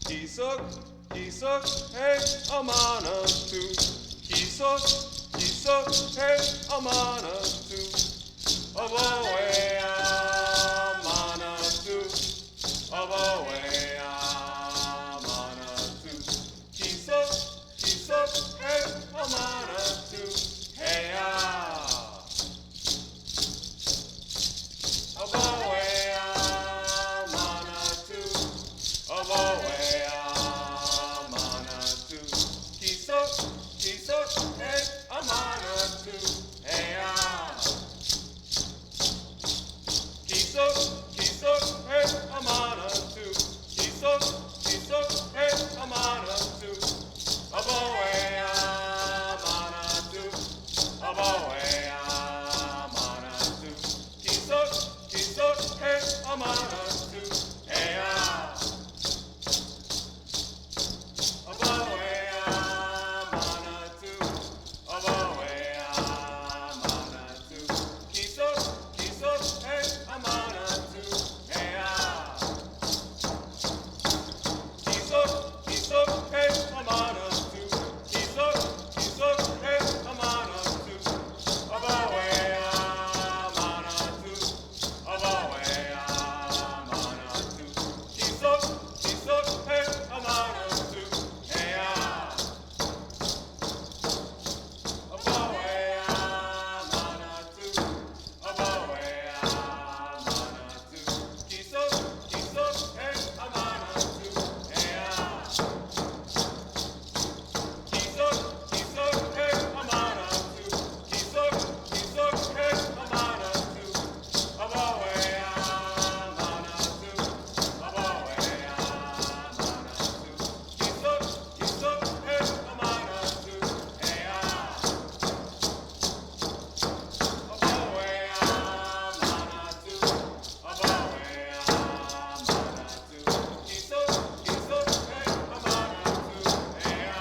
기석 기석해 어마나투 기석해 어마나투 어버웨야 마나투 어버웨야 마나투 기석해 어마나투 해야 어버웨야 마나투 어버웨야 마나투 기석해 어마나투 해야 기석해 어마나투 기석해 어마나투 어버웨야 마나투 어버웨야 마나투 기석해 어마나투 해야 어버웨야 마나투 어버웨야 마나투 기석해 어마나투 해야 기석해 어마나투 기석해 어마나투 어버웨야 마나투 어버웨야 마나투 기석해 어마나투 해야 어버웨야 마나투 어버웨야 마나투 기석해 어마나투 해야 기석해 어마나투 기석해 어마나투 어버웨야 마나투 어버웨야 마나투 기석해 어마나투 해야 어버웨야 마나투 어버웨야 마나투 기석해 어마나투 해야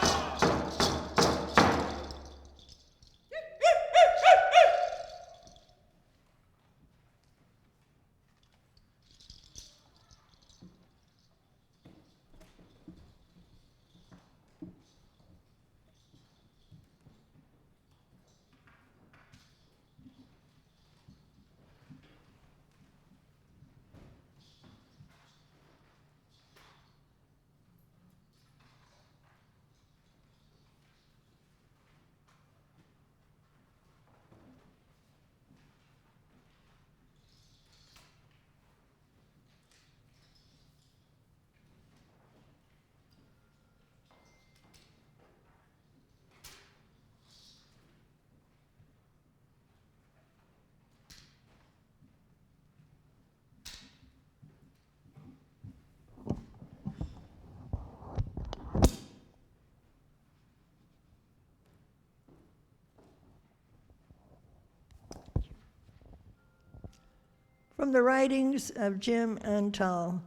From the writings of Jim Antal,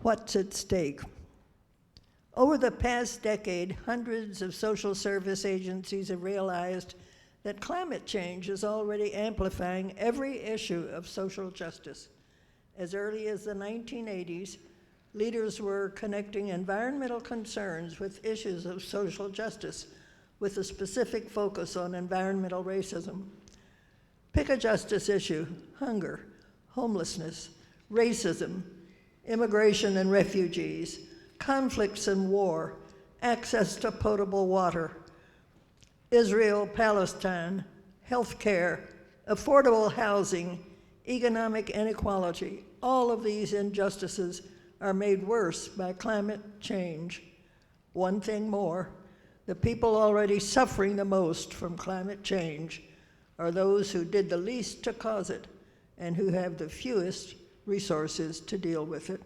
What's at Stake? Over the past decade, hundreds of social service agencies have realized that climate change is already amplifying every issue of social justice. As early as the 1980s, leaders were connecting environmental concerns with issues of social justice, with a specific focus on environmental racism. Pick a justice issue: hunger, homelessness, racism, immigration and refugees, conflicts and war, access to potable water, Israel, Palestine, health care, affordable housing, economic inequality. All of these injustices are made worse by climate change. One thing more, the people already suffering the most from climate change are those who did the least to cause it and who have the fewest resources to deal with it.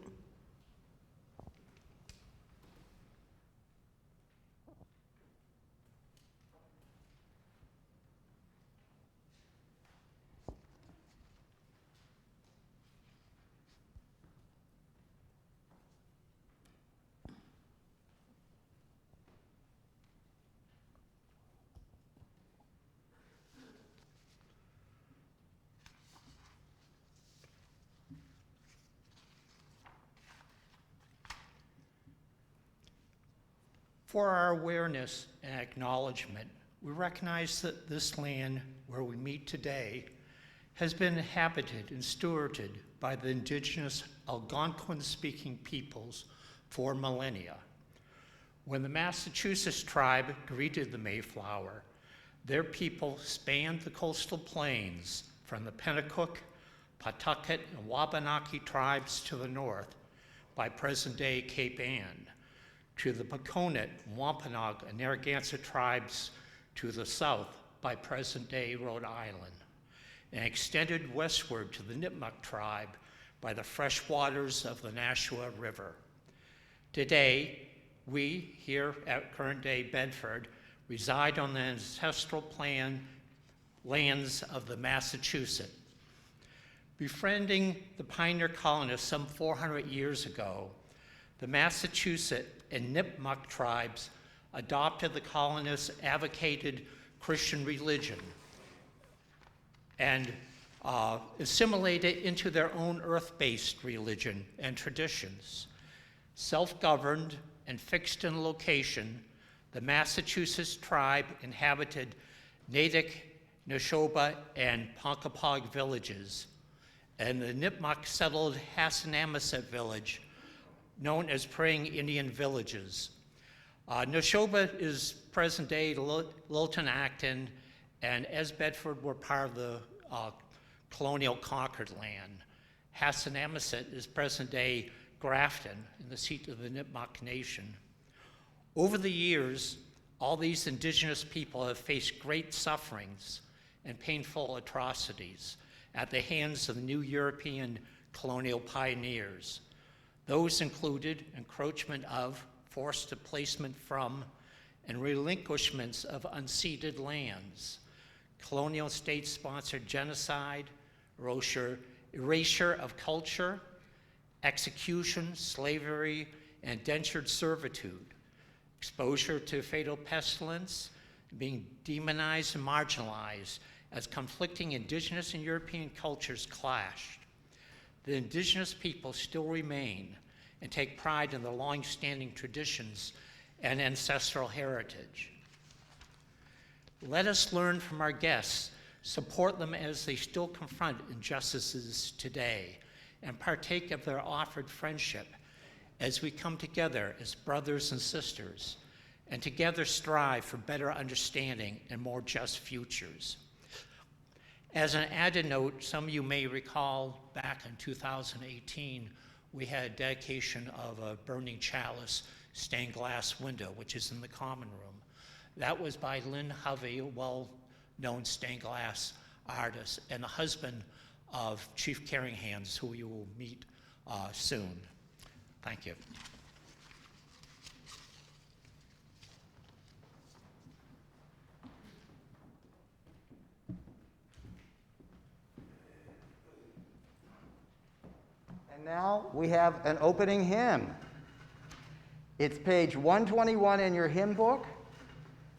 For our awareness and acknowledgement, we recognize that this land where we meet today has been inhabited and stewarded by the indigenous Algonquin-speaking peoples for millennia. When the Massachusetts tribe greeted the Mayflower, their people spanned the coastal plains from the Pennacook, Pawtucket, and Wabanaki tribes to the north by present-day Cape Ann, to the Paconet, Wampanoag, and Narragansett tribes to the south by present-day Rhode Island, and extended westward to the Nipmuc tribe by the fresh waters of the Nashua River. Today, we here at current-day Bedford reside on the ancestral lands of the Massachusetts. Befriending the pioneer colonists some 400 years ago, the Massachusetts and Nipmuc tribes adopted the colonists' advocated Christian religion and assimilated into their own earth-based religion and traditions. Self-governed and fixed in location, the Massachusetts tribe inhabited Naticksqw, and Ponkapog villages, and the Nipmuc settled Hassanamacet village, known as Praying Indian Villages. Neshoba is present-day Lilton Acton, and as Bedford were part of the colonial conquered land. Hassanamacet is present-day Grafton, in the seat of the Nipmuc Nation. Over the years, all these indigenous people have faced great sufferings and painful atrocities at the hands of the new European colonial pioneers. Those included encroachment of, forced displacement from, and relinquishments of unceded lands, colonial state-sponsored genocide, erasure of culture, execution, slavery, and indentured servitude, exposure to fatal pestilence, being demonized and marginalized as conflicting indigenous and European cultures clashed. The indigenous people still remain and take pride in their long-standing traditions and ancestral heritage. Let us learn from our guests, support them as they still confront injustices today, and partake of their offered friendship as we come together as brothers and sisters, and together strive for better understanding and more just futures. As an added note, some of you may recall back in 2018, we had a dedication of a burning chalice stained glass window, which is in the common room. That was by Lynn Hovey, a well-known stained glass artist, and the husband of Chief Carringhands, who you will meet soon. Thank you. And now we have an opening hymn. It's page 121 in your hymn book,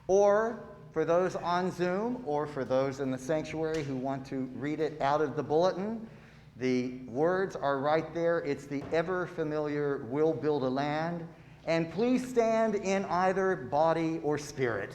or for those on Zoom, or for those in the sanctuary who want to read it out of the bulletin, the words are right there. It's the ever familiar "We'll Build a Land." And please stand in either body or spirit.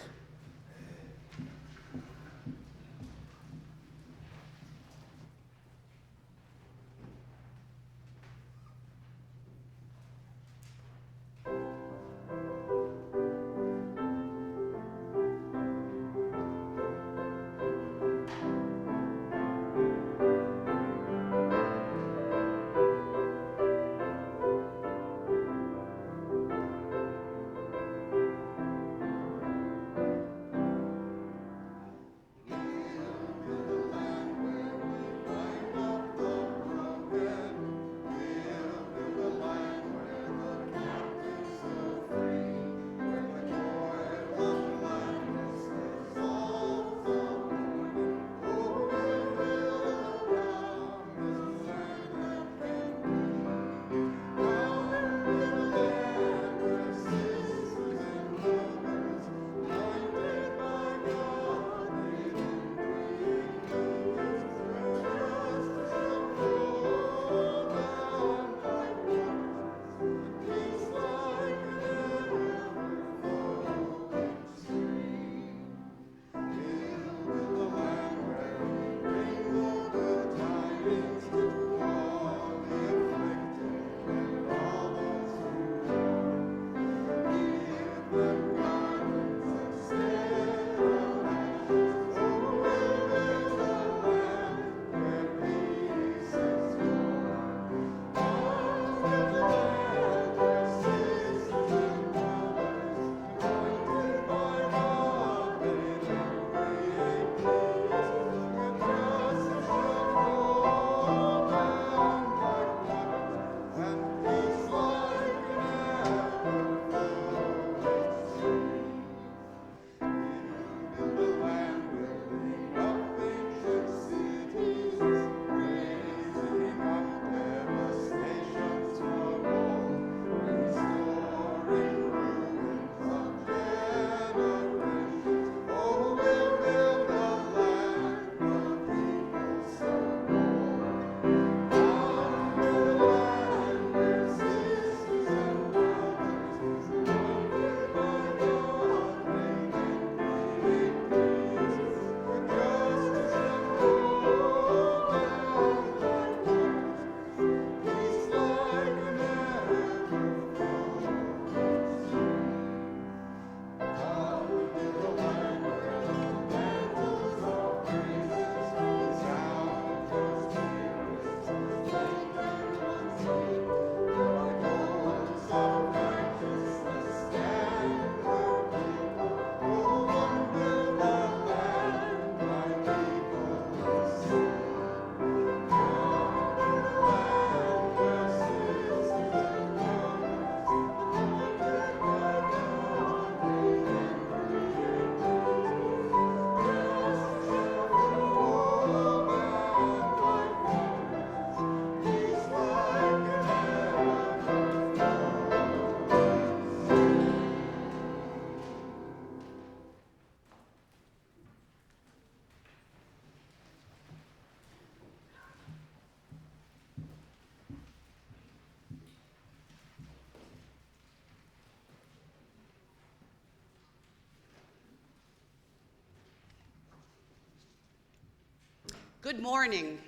Good morning.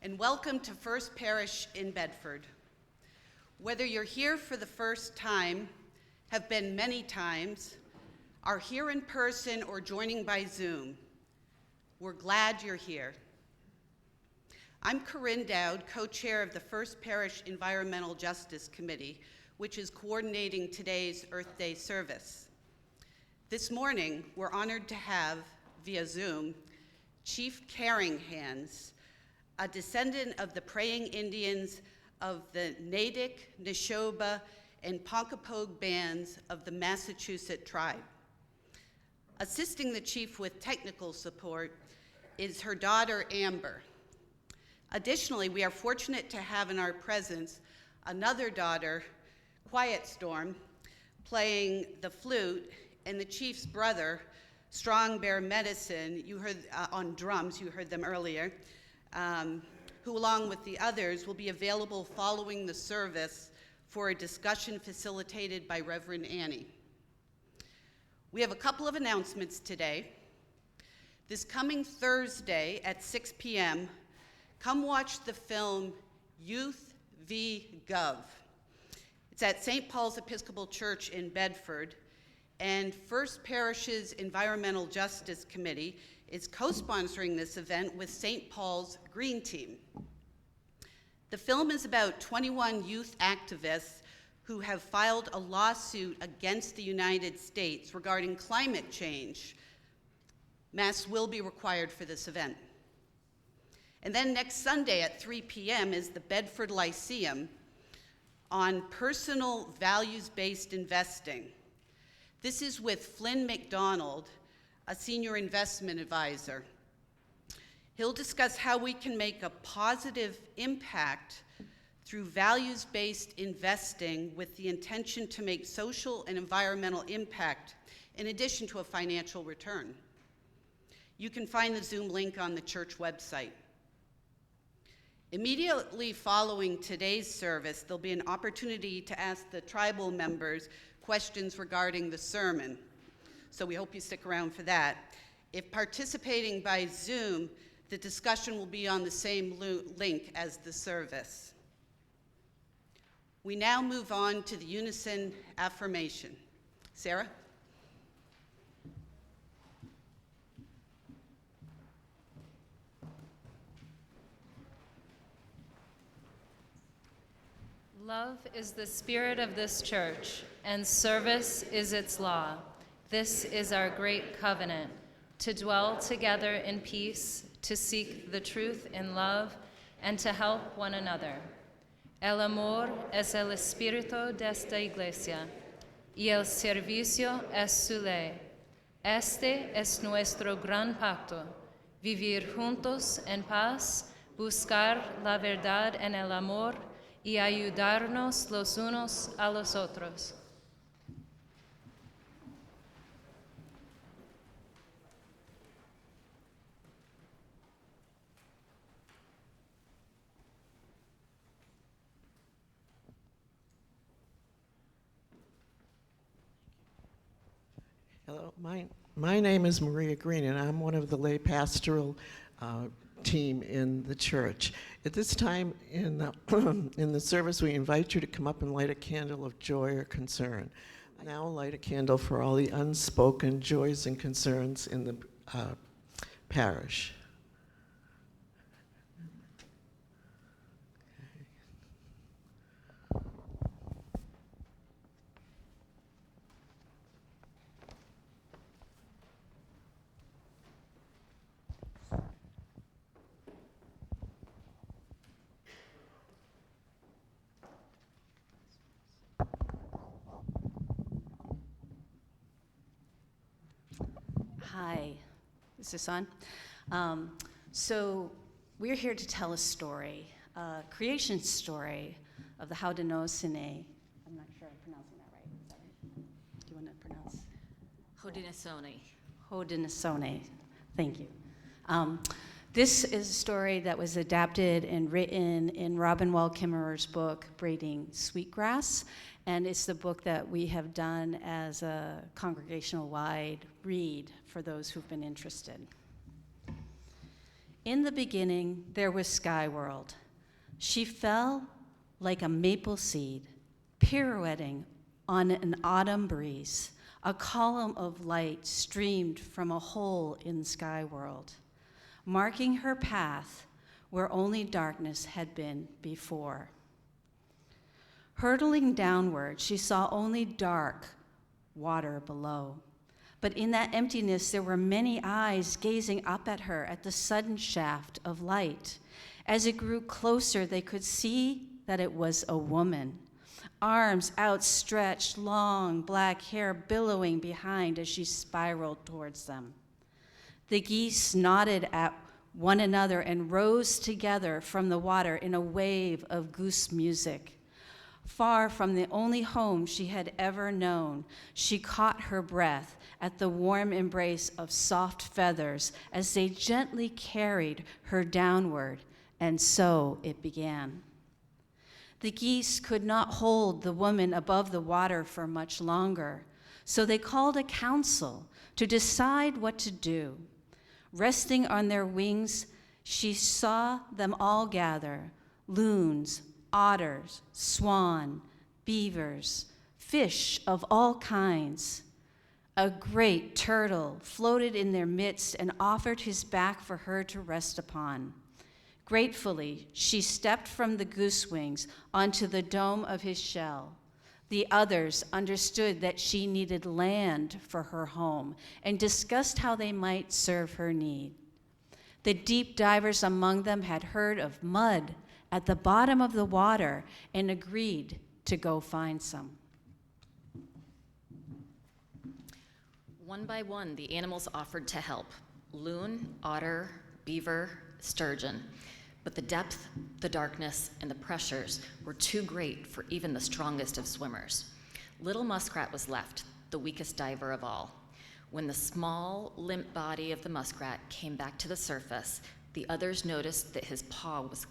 And welcome to First Parish in Bedford. Whether you're here for the first time, have been many times, are here in person or joining by Zoom, we're glad you're here. I'm Corinne Dowd, co-chair of the First Parish Environmental Justice Committee, which is coordinating today's Earth Day service. This morning, we're honored to have, via Zoom, Chief Caring Hands, a descendant of the praying Indians of the Natick, Neshoba, and Ponkapoag bands of the Massachusetts tribe. Assisting the chief with technical support is her daughter, Amber. Additionally, we are fortunate to have in our presence another daughter, Quiet Storm, playing the flute, and the chief's brother, Strong Bear Medicine, you heard on drums, you heard them earlier, who along with the others will be available following the service for a discussion facilitated by Reverend Annie. We have a couple of announcements today. This coming Thursday at 6 p.m., come watch the film Youth v. Gov. It's at St. Paul's Episcopal Church in Bedford, and First Parish's Environmental Justice Committee is co-sponsoring this event with St. Paul's Green Team. The film is about 21 youth activists who have filed a lawsuit against the United States regarding climate change. Mass will be required for this event. And then next Sunday at 3 p.m. is the Bedford Lyceum on personal values-based investing. This is with Flynn McDonald, a senior investment advisor. He'll discuss how we can make a positive impact through values-based investing with the intention to make social and environmental impact in addition to a financial return. You can find the Zoom link on the church website. Immediately following today's service, there'll be an opportunity to ask the tribal members questions regarding the sermon. So we hope you stick around for that. If participating by Zoom, the discussion will be on the same link as the service. We now move on to the unison affirmation. Sarah? Love is the spirit of this church, and service is its law. This is our great covenant, to dwell together in peace, to seek the truth in love, and to help one another. El amor es el espíritu de esta iglesia, y el servicio es su ley. Este es nuestro gran pacto, vivir juntos en paz, buscar la verdad en el amor, y ayudarnos los unos a los otros. Hello, my name is Maria Green, and I'm one of the lay pastoral team in the church. At this time in the service, we invite you to come up and light a candle of joy or concern. Now light a candle for all the unspoken joys and concerns in the parish. Hi, is this on? So we're here to tell a story, a creation story of the Haudenosaunee. I'm not sure I'm pronouncing that right. Is that right? Do you want to pronounce? Haudenosaunee. Haudenosaunee. Thank you. This is a story that was adapted and written in Robin Wall Kimmerer's book, Braiding Sweetgrass, and it's the book that we have done as a congregational-wide read for those who've been interested. In the beginning, there was Sky World. She fell like a maple seed, pirouetting on an autumn breeze. A column of light streamed from a hole in Sky World, marking her path where only darkness had been before. Hurtling downward, she saw only dark water below. But in that emptiness, there were many eyes gazing up at her at the sudden shaft of light. As it grew closer, they could see that it was a woman. Arms outstretched, long black hair billowing behind as she spiraled towards them. The geese nodded at one another and rose together from the water in a wave of goose music. Far from the only home she had ever known, she caught her breath at the warm embrace of soft feathers as they gently carried her downward, and so it began. The geese could not hold the woman above the water for much longer, so they called a council to decide what to do. Resting on their wings, she saw them all gather, loons, otters, swan, beavers, fish of all kinds. A great turtle floated in their midst and offered his back for her to rest upon. Gratefully, she stepped from the goose wings onto the dome of his shell. The others understood that she needed land for her home and discussed how they might serve her need. The deep divers among them had heard of mud at the bottom of the water and agreed to go find some. One by one, the animals offered to help: loon, otter, beaver, sturgeon. But the depth, the darkness, and the pressures were too great for even the strongest of swimmers. Little Muskrat was left, the weakest diver of all. When the small, limp body of the muskrat came back to the surface, the others noticed that his paw was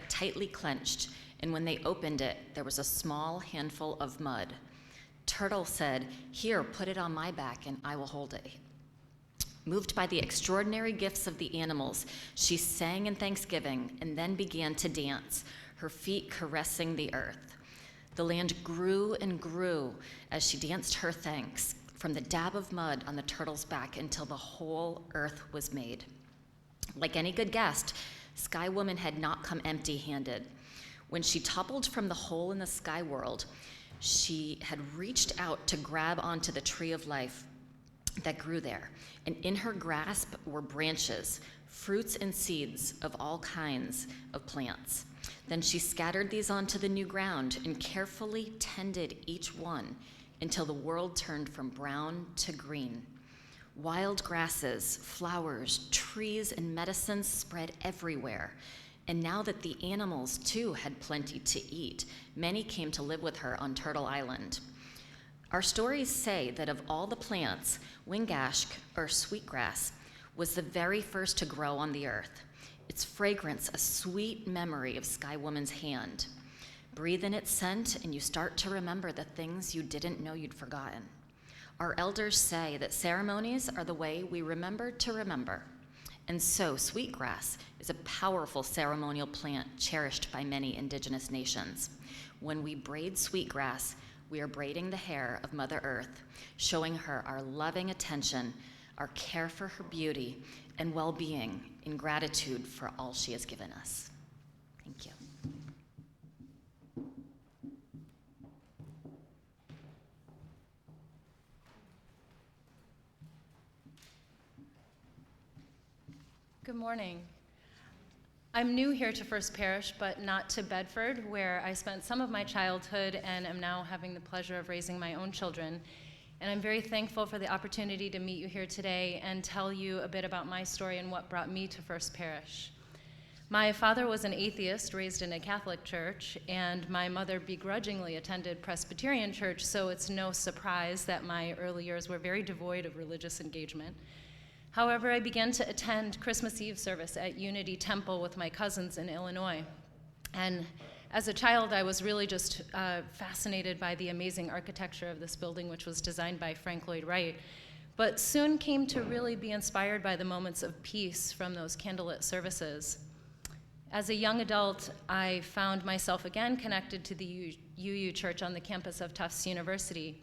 tightly clenched, and when they opened it, there was a small handful of mud. Turtle said, "Here, put it on my back, and I will hold it." Moved by the extraordinary gifts of the animals, she sang in thanksgiving and then began to dance, her feet caressing the earth. The land grew and grew as she danced her thanks, from the dab of mud on the turtle's back until the whole earth was made. Like any good guest, Sky Woman had not come empty-handed. When she toppled from the hole in the sky world, she had reached out to grab onto the tree of life that grew there, and in her grasp were branches, fruits and seeds of all kinds of plants. Then she scattered these onto the new ground and carefully tended each one until the world turned from brown to green. Wild grasses, flowers, trees, and medicines spread everywhere. And now that the animals, too, had plenty to eat, many came to live with her on Turtle Island. Our stories say that of all the plants, wingashk, or sweetgrass, was the very first to grow on the earth, its fragrance a sweet memory of Sky Woman's hand. Breathe in its scent, and you start to remember the things you didn't know you'd forgotten. Our elders say that ceremonies are the way we remember to remember. And so sweetgrass is a powerful ceremonial plant cherished by many indigenous nations. When we braid sweetgrass, we are braiding the hair of Mother Earth, showing her our loving attention, our care for her beauty and well-being in gratitude for all she has given us. Thank you. Good morning. I'm new here to First Parish, but not to Bedford, where I spent some of my childhood and am now having the pleasure of raising my own children. And I'm very thankful for the opportunity to meet you here today and tell you a bit about my story and what brought me to First Parish. My father was an atheist raised in a Catholic church, and my mother begrudgingly attended Presbyterian church, so it's no surprise that my early years were very devoid of religious engagement. However, I began to attend Christmas Eve service at Unity Temple with my cousins in Illinois. And as a child, I was really just fascinated by the amazing architecture of this building, which was designed by Frank Lloyd Wright. but soon came to really be inspired by the moments of peace from those candlelit services. As a young adult, I found myself again connected to the UU Church on the campus of Tufts University.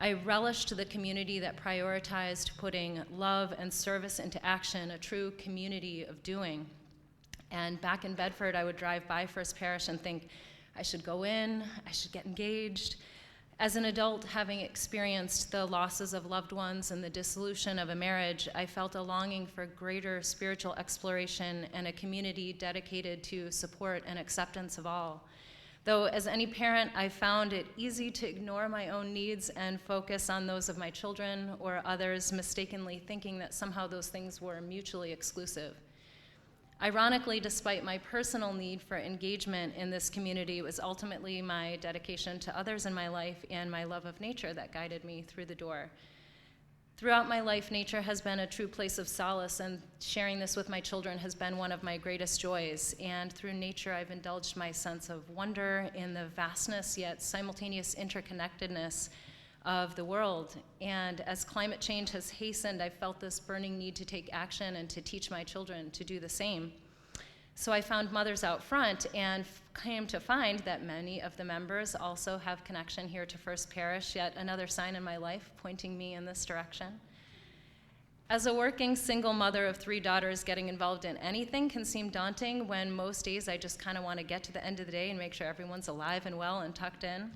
I relished the community that prioritized putting love and service into action, a true community of doing. And back in Bedford, I would drive by First Parish and think, I should go in, I should get engaged. As an adult, having experienced the losses of loved ones and the dissolution of a marriage, I felt a longing for greater spiritual exploration and a community dedicated to support and acceptance of all. Though as any parent, I found it easy to ignore my own needs and focus on those of my children or others, mistakenly thinking that somehow those things were mutually exclusive. Ironically, despite my personal need for engagement in this community, it was ultimately my dedication to others in my life and my love of nature that guided me through the door. Throughout my life, nature has been a true place of solace, and sharing this with my children has been one of my greatest joys. And through nature, I've indulged my sense of wonder in the vastness yet simultaneous interconnectedness of the world. And as climate change has hastened, I've felt this burning need to take action and to teach my children to do the same. So I found Mothers Out Front and came to find that many of the members also have connection here to First Parish, yet another sign in my life pointing me in this direction. As a working single mother of 3 daughters, getting involved in anything can seem daunting when most days I just kind of want to get to the end of the day and make sure everyone's alive and well and tucked in.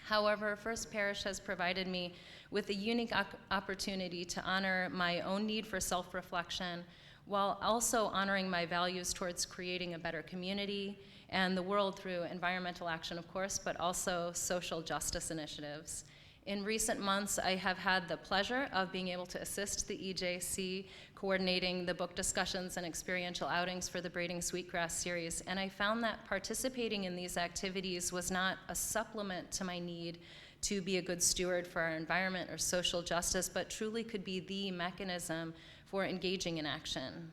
However, First Parish has provided me with a unique opportunity to honor my own need for self-reflection while also honoring my values towards creating a better community and the world through environmental action, of course, but also social justice initiatives. In recent months, I have had the pleasure of being able to assist the EJC coordinating the book discussions and experiential outings for the Braiding Sweetgrass series, and I found that participating in these activities was not a supplement to my need to be a good steward for our environment or social justice, but truly could be the mechanism for engaging in action.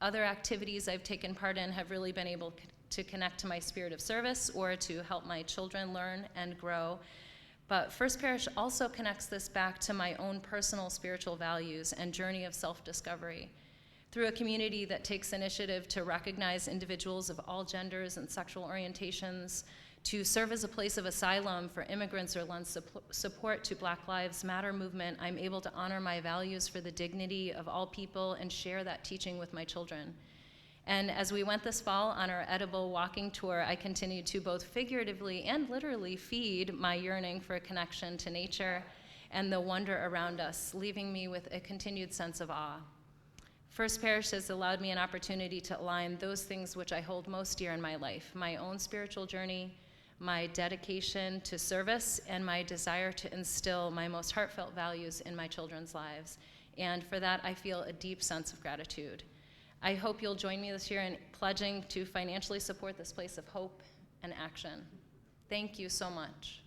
Other activities I've taken part in have really been able to connect to my spirit of service or to help my children learn and grow. But First Parish also connects this back to my own personal spiritual values and journey of self-discovery. Through a community that takes initiative to recognize individuals of all genders and sexual orientations, to serve as a place of asylum for immigrants or lend support to Black Lives Matter movement, I'm able to honor my values for the dignity of all people and share that teaching with my children. And as we went this fall on our edible walking tour, I continued to both figuratively and literally feed my yearning for a connection to nature and the wonder around us, leaving me with a continued sense of awe. First Parish has allowed me an opportunity to align those things which I hold most dear in my life, my own spiritual journey, my dedication to service, and my desire to instill my most heartfelt values in my children's lives. And for that, I feel a deep sense of gratitude. I hope you'll join me this year in pledging to financially support this place of hope and action. Thank you so much.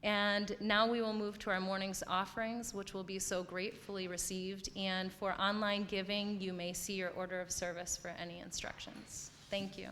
And now we will move to our morning's offerings, which will be so gratefully received. And for online giving, you may see your order of service for any instructions. Thank you.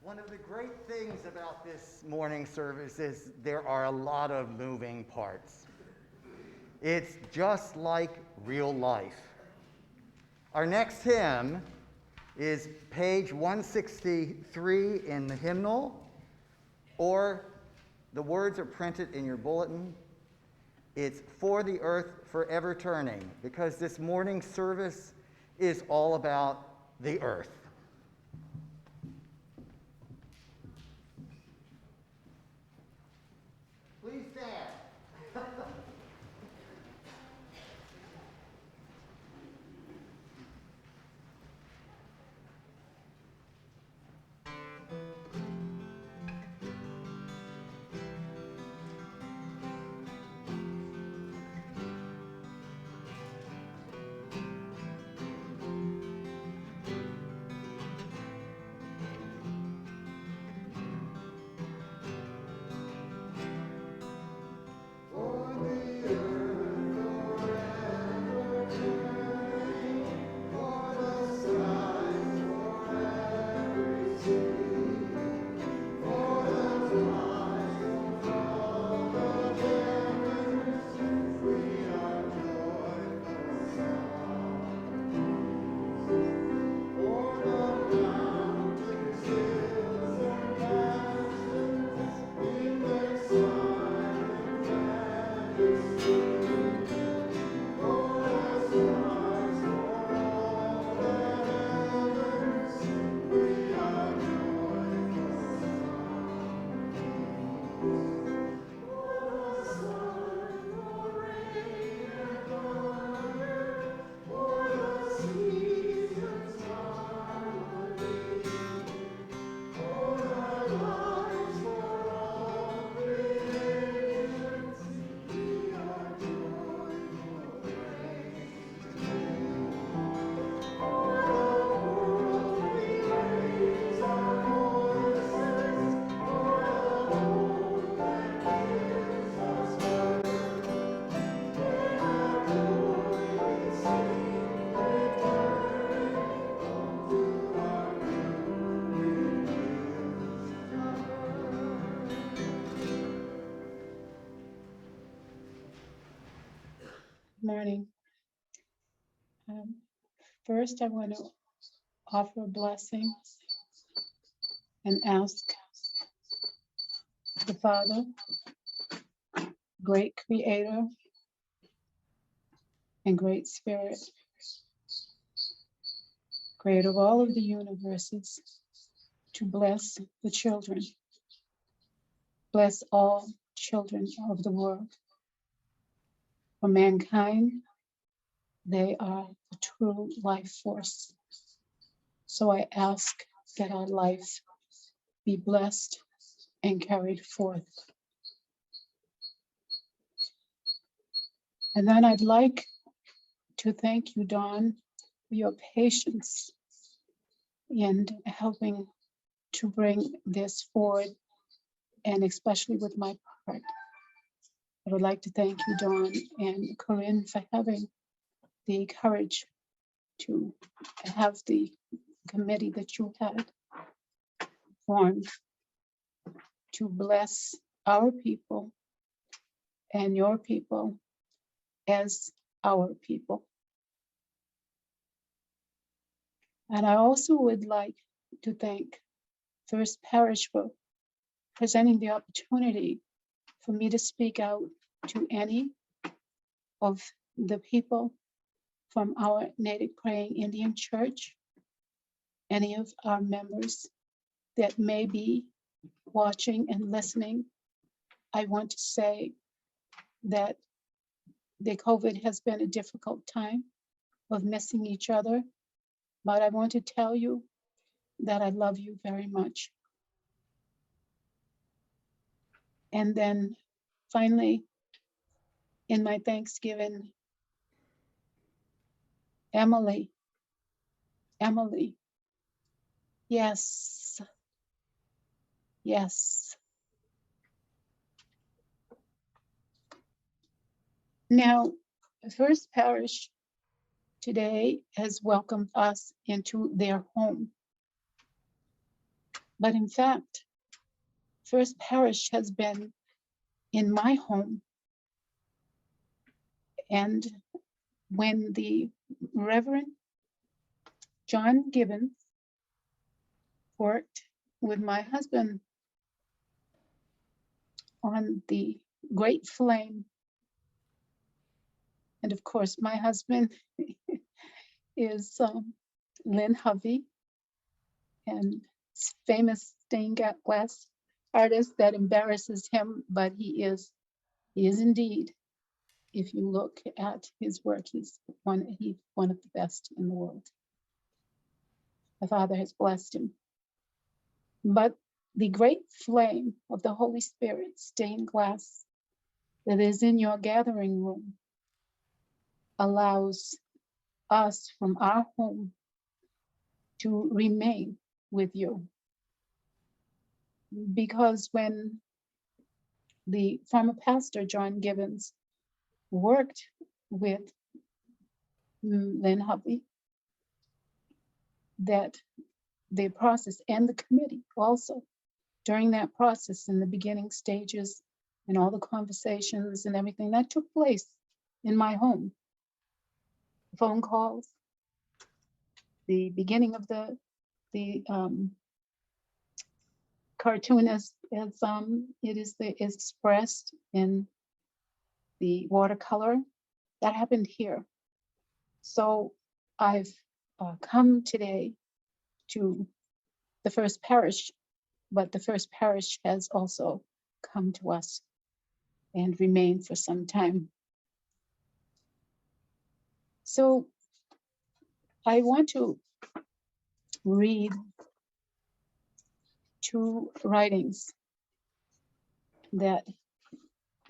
One of the great things about this morning service is there are a lot of moving parts. It's just like real life. Our next hymn is page 163 in the hymnal, or the words are printed in your bulletin. It's "For the Earth Forever Turning," because this morning's service is all about the earth. Please stand. Morning. First, I want to offer a blessing and ask the Father, great Creator and great Spirit, Creator of all of the universes, to bless the children, bless all children of the world. For mankind, they are the true life force. So I ask that our life be blessed and carried forth. And then I'd like to thank you, Dawn, for your patience in helping to bring this forward, and especially with my part. I would like to thank you, Dawn and Corinne, for having the courage to have the committee that you had formed to bless our people and your people as our people. And I also would like to thank First Parish for presenting the opportunity for me to speak out to any of the people from our Native Praying Indian Church, any of our members that may be watching and listening. I want to say that the COVID has been a difficult time of missing each other, but I want to tell you that I love you very much. And then finally, in my Thanksgiving, Emily, yes, yes. Now, First Parish today has welcomed us into their home. But in fact, First Parish has been in my home. And when the Reverend John Gibbons worked with my husband on the Great Flame, and of course, my husband is Lynn Hovey, and famous stained glass artist that embarrasses him, but he is indeed. If you look at his work, he's one of the best in the world. The Father has blessed him. But the great flame of the Holy Spirit, stained glass, that is in your gathering room allows us from our home to remain with you. Because when the former pastor, John Gibbons, worked with Lynn Hovey, that the process and the committee also, during that process in the beginning stages and all the conversations and everything that took place in my home, phone calls, the beginning of the cartoon as it is expressed in the watercolor, that happened here. So I've come today to the First Parish, but the First Parish has also come to us and remained for some time. So I want to read two writings that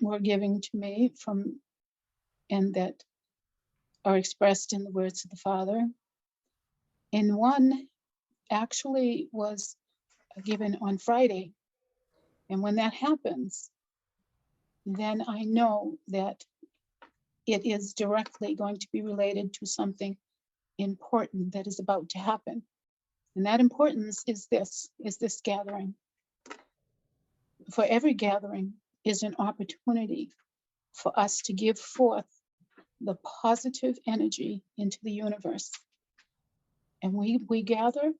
were given to me from, and that are expressed in the words of the Father. And one actually was given on Friday. And when that happens, then I know that it is directly going to be related to something important that is about to happen. And that importance is this gathering. For every gathering is an opportunity for us to give forth the positive energy into the universe. And we gather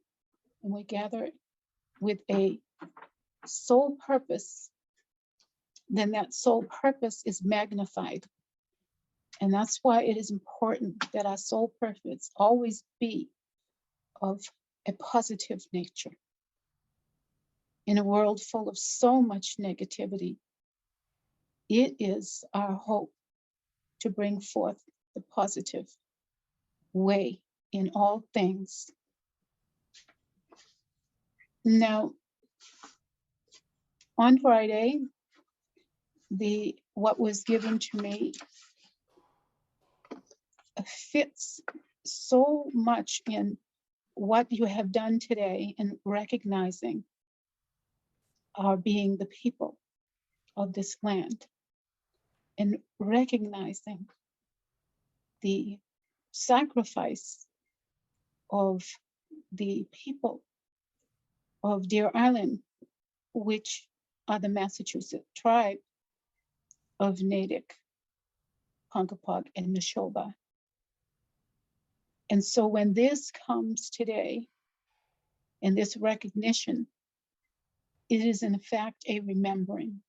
with a soul purpose, then that soul purpose is magnified. And that's why it is important that our soul purpose always be of a positive nature. In a world full of so much negativity, it is our hope to bring forth the positive way in all things. Now, on Friday, what was given to me fits so much in what you have done today in recognizing our being the people of this land and recognizing the sacrifice of the people of Deer Island, which are the Massachusetts tribe of Natick, Ponkapog, and Neshoba. And so when this comes today, and this recognition, it is in fact a remembering.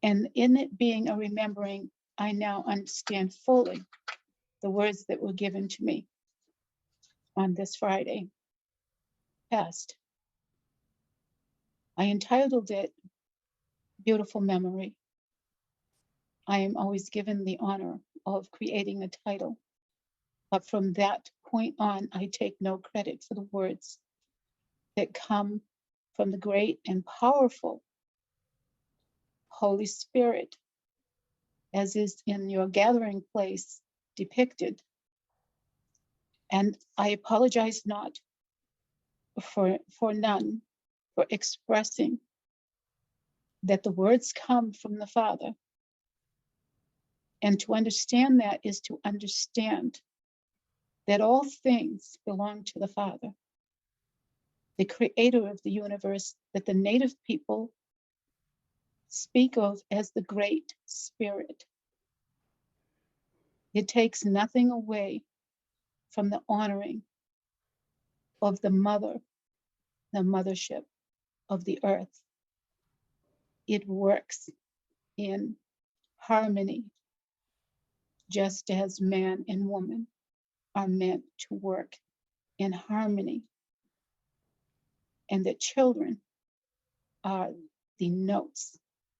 And in it being a remembering, I now understand fully the words that were given to me on this Friday past. I entitled it Beautiful Memory. I am always given the honor of creating a title, but from that point on, I take no credit for the words that come from the great and powerful Holy Spirit, as is in your gathering place depicted. And I apologize not for none for expressing that the words come from the Father. And to understand that is to understand that all things belong to the Father. the creator of the universe that the native people speak of as the Great Spirit. It takes nothing away from the honoring of the mother, the mothership of the earth. It works in harmony, just as man and woman are meant to work in harmony, and that children are the notes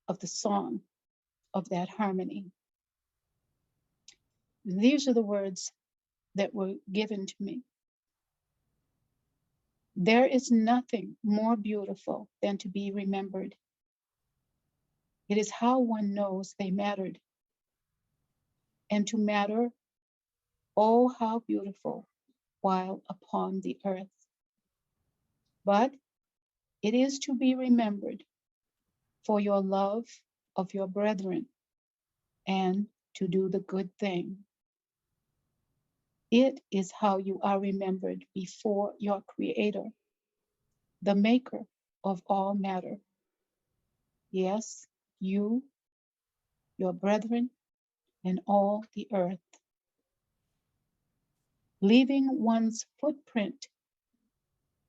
of the song of that harmony. These are the words that were given to me. There is nothing more beautiful than to be remembered. It is how one knows they mattered. And to matter, oh, how beautiful while upon the earth. But it is to be remembered for your love of your brethren and to do the good thing. It is how you are remembered before your Creator, the maker of all matter. Yes, you, your brethren, and all the earth. Leaving one's footprint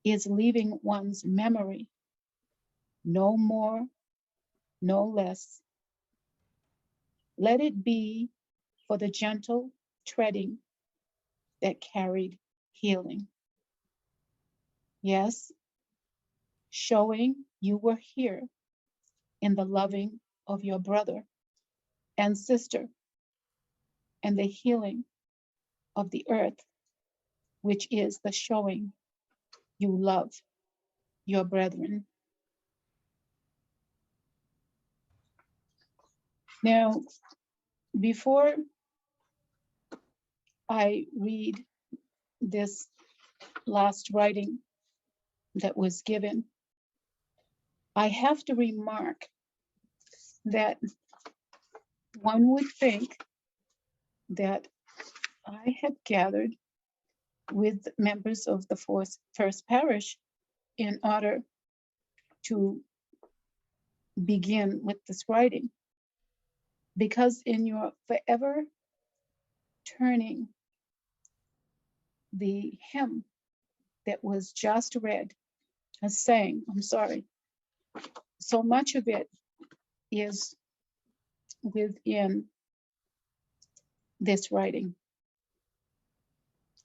is leaving one's memory, no more, no less. Let it be for the gentle treading that carried healing. Yes, showing you were here in the loving of your brother and sister and the healing of the earth, which is the showing you love your brethren. Now, before I read this last writing that was given, I have to remark that one would think that I had gathered with members of the First Parish in order to begin with this writing, because in your forever turning the hymn that was just read and sang, I'm sorry, so much of it is within this writing.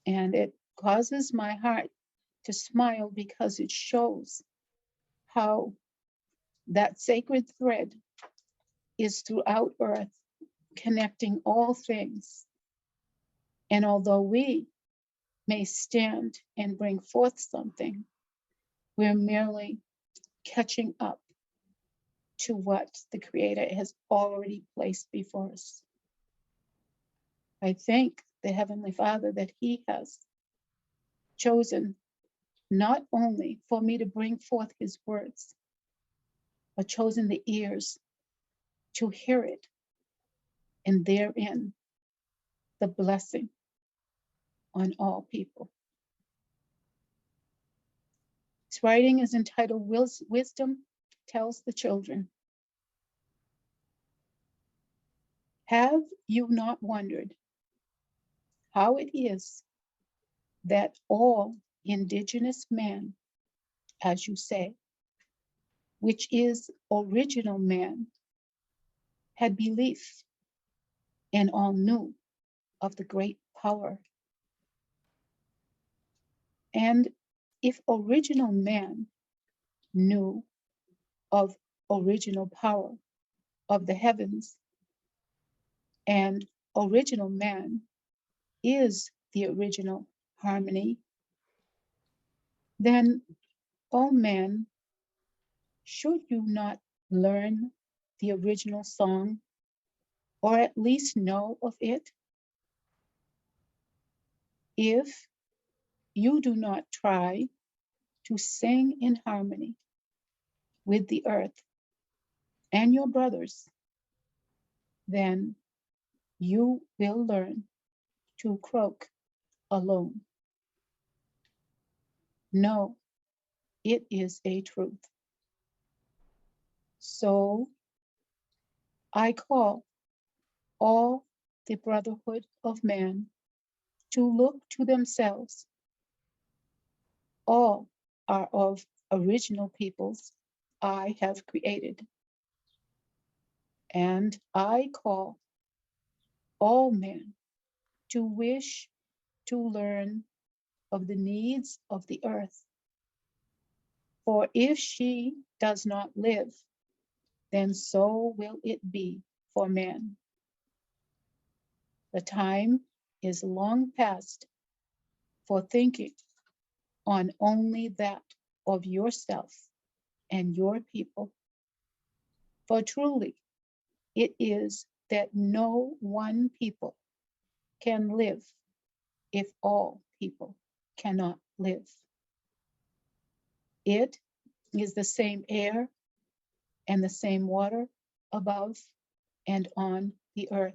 And it causes my heart to smile because it shows how that sacred thread is throughout earth, connecting all things. And although we may stand and bring forth something, we're merely catching up to what the Creator has already placed before us. I thank the Heavenly Father that He has chosen not only for me to bring forth His words, but chosen the ears to hear it, and therein the blessing on all people. This writing is entitled Wisdom Tells the Children. Have you not wondered how it is that all indigenous man, as you say, which is original man, had belief and all knew of the great power? And if original man knew of original power of the heavens, and original man is the original harmony, then, oh man, should you not learn the original song, or at least know of it? If you do not try to sing in harmony with the earth and your brothers, then you will learn to croak alone. No, it is a truth. So I call all the brotherhood of man to look to themselves. All are of original peoples I have created. And I call all men to wish to learn of the needs of the earth. For if she does not live, then so will it be for man. The time is long past for thinking on only that of yourself and your people. For truly it is that no one people can live if all people cannot live. It is the same air and the same water above and on the earth.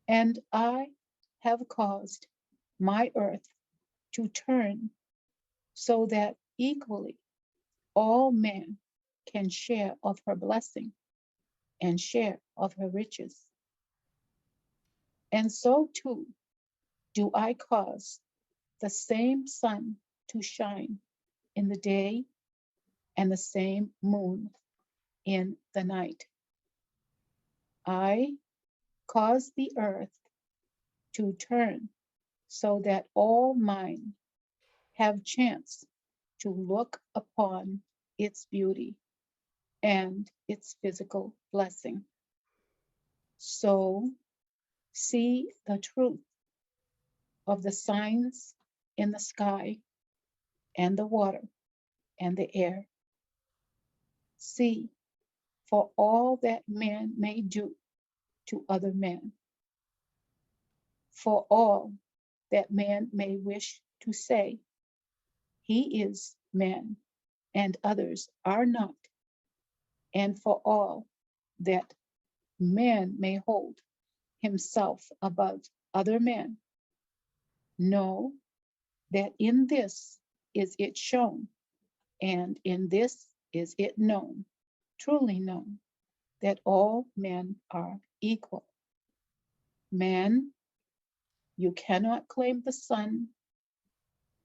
And I have caused my earth to turn so that equally all men can share of her blessing and share of her riches. And so too do I cause the same sun to shine in the day and the same moon in the night. I cause the earth to turn so that all minds have chance to look upon its beauty and its physical blessing. So see the truth of the signs in the sky and the water and the air. See for all that man may do to other men, for all that man may wish to say, he is man and others are not, and for all that man may hold himself above other men. Know that in this is it shown, and in this is it known, truly known, that all men are equal. Man, you cannot claim the sun,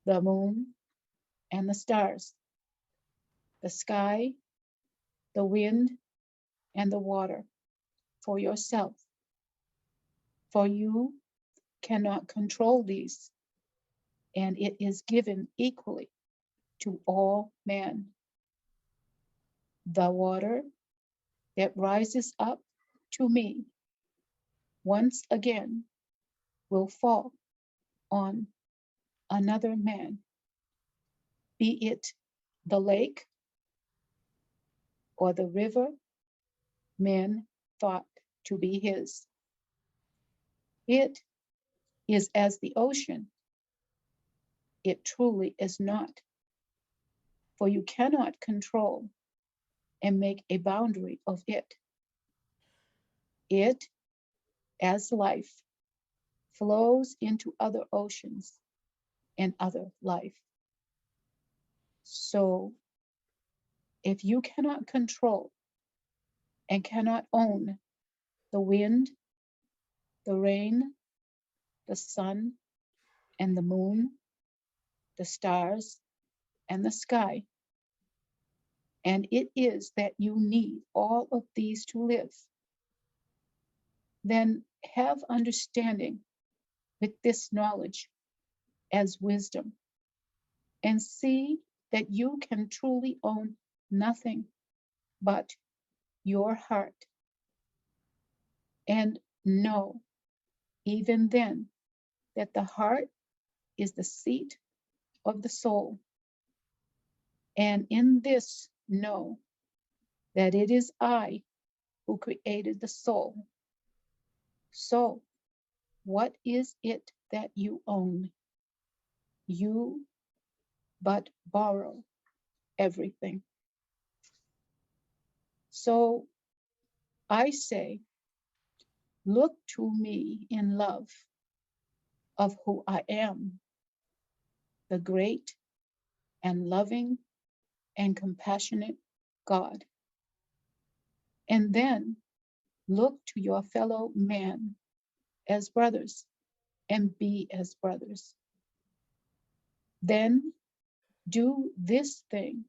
the moon, and the stars, the sky, the wind, and the water for yourself, for you cannot control these, and it is given equally to all men. The water that rises up to me once again will fall on another man, be it the lake or the river men thought to be his. It is as the ocean. It truly is not, for you cannot control and make a boundary of it. It, as life, flows into other oceans and other life. So if you cannot control and cannot own the wind, the rain, the sun, and the moon, the stars, and the sky, and it is that you need all of these to live, then have understanding with this knowledge as wisdom, and see that you can truly own nothing but your heart. And know even then that the heart is the seat of the soul. And in this know that it is I who created the soul. So what is it that you own? You but borrow everything. So I say, look to me in love of who I am, the great and loving and compassionate God. And then look to your fellow man as brothers and be as brothers. Then do this thing: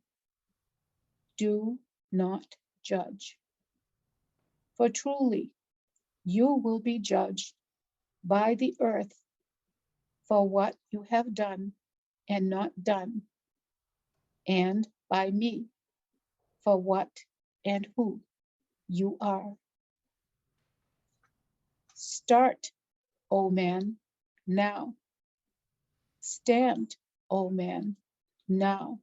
do not judge. For truly you will be judged by the earth for what you have done and not done, and by me for what and who you are. Start, O man, now. Stand, O man, now,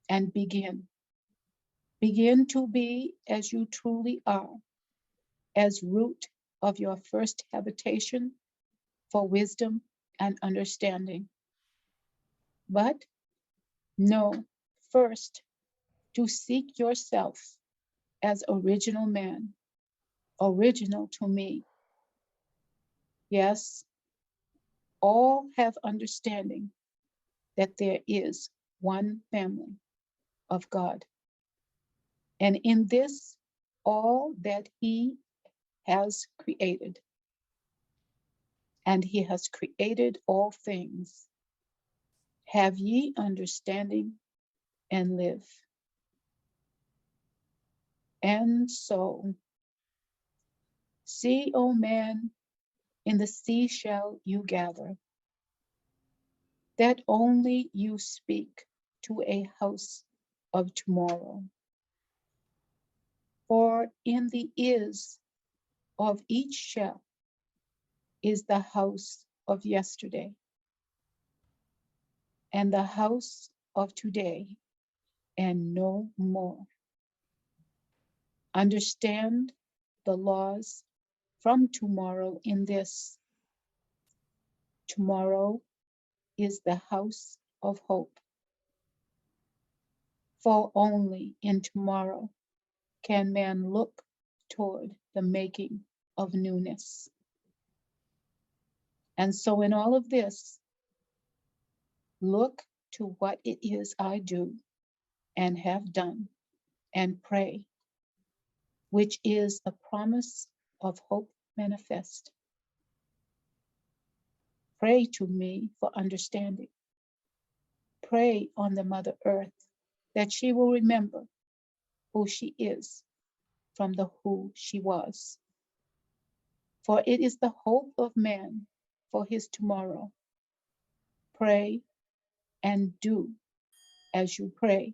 and begin. Begin to be as you truly are, as root of your first habitation for wisdom and understanding. But know first to seek yourself as original man, original to me. Yes, all have understanding that there is one family of God. And in this, all that he has created, and he has created all things, have ye understanding and live. And so, see, O man, in the sea shall you gather, that only you speak to a house of tomorrow. For in the is of each shell is the house of yesterday, and the house of today, and no more. Understand the laws from tomorrow in this. Tomorrow is the house of hope. For only in tomorrow can man look toward the making of newness. And so in all of this, look to what it is I do and have done, and pray, which is a promise of hope manifest. Pray to me for understanding. Pray on the Mother Earth that she will remember who she is from the who she was. For it is the hope of man for his tomorrow. Pray and do as you pray,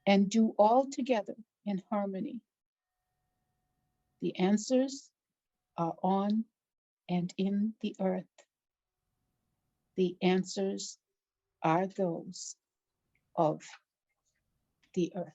and do all together in harmony. The answers are on and in the earth. The answers are those of the earth.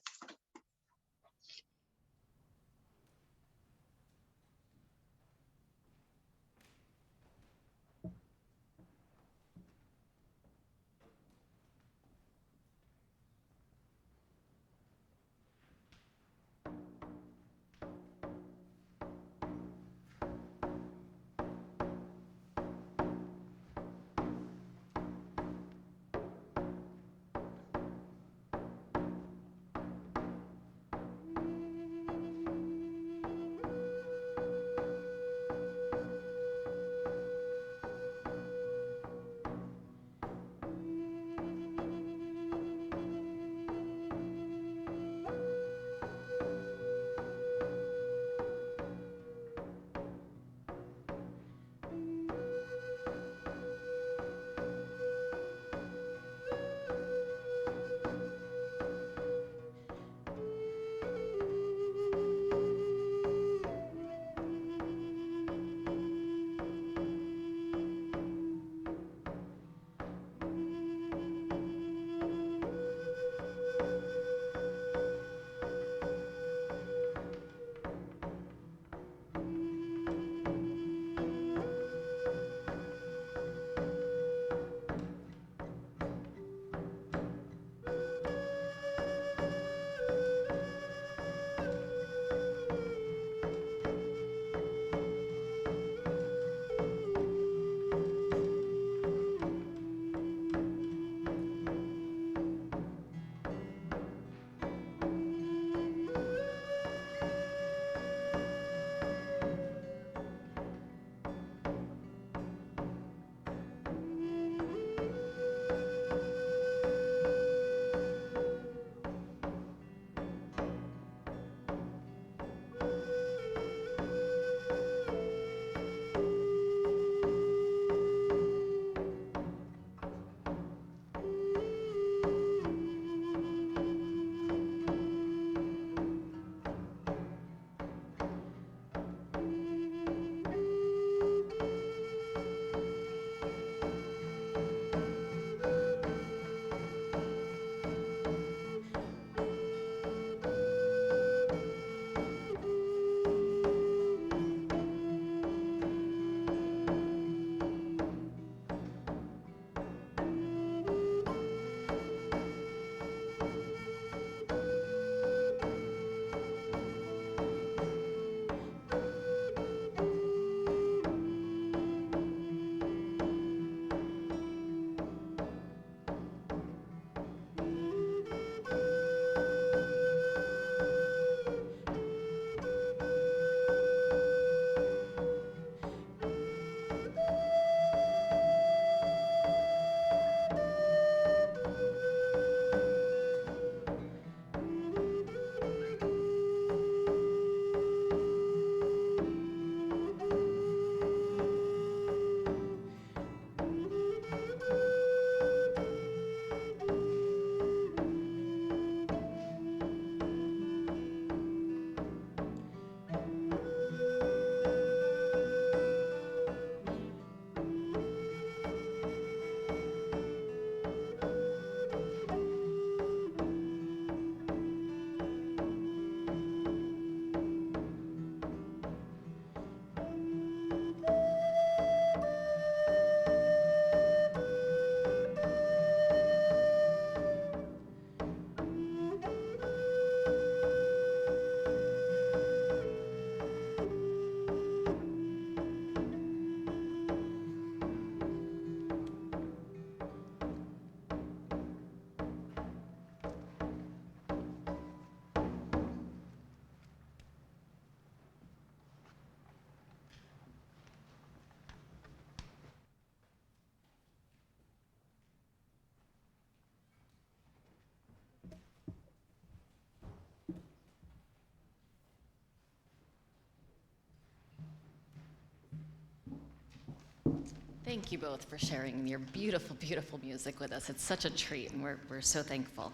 thank you both for sharing your beautiful, beautiful music with us. It's such a treat, and we're so thankful.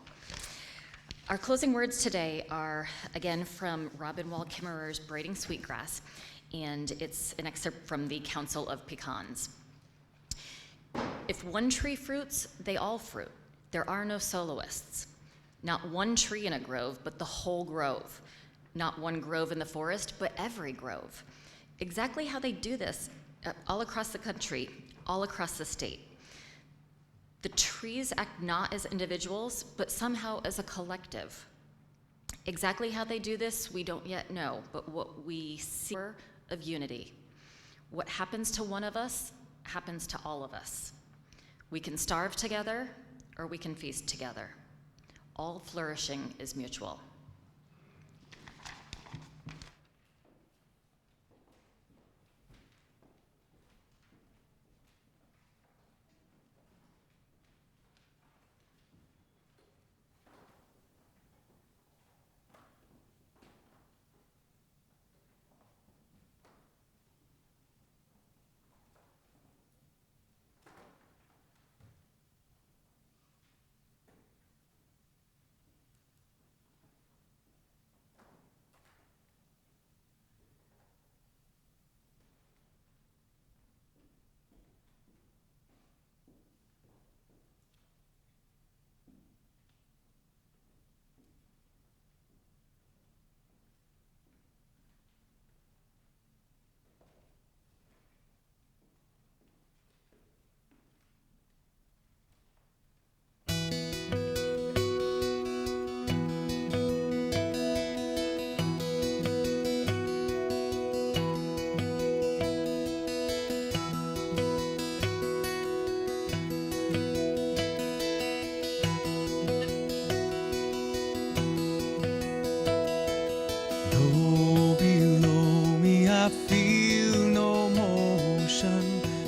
Our closing words today are, again, from Robin Wall Kimmerer's Braiding Sweetgrass, and it's an excerpt from the Council of Pecans. If one tree fruits, they all fruit. There are no soloists. Not one tree in a grove, but the whole grove. Not one grove in the forest, but every grove. Exactly how they do this all across the country, all across the state. The trees act not as individuals, but somehow as a collective. Exactly how they do this, we don't yet know, but what we see of unity. What happens to one of us happens to all of us. We can starve together, or we can feast together. All flourishing is mutual.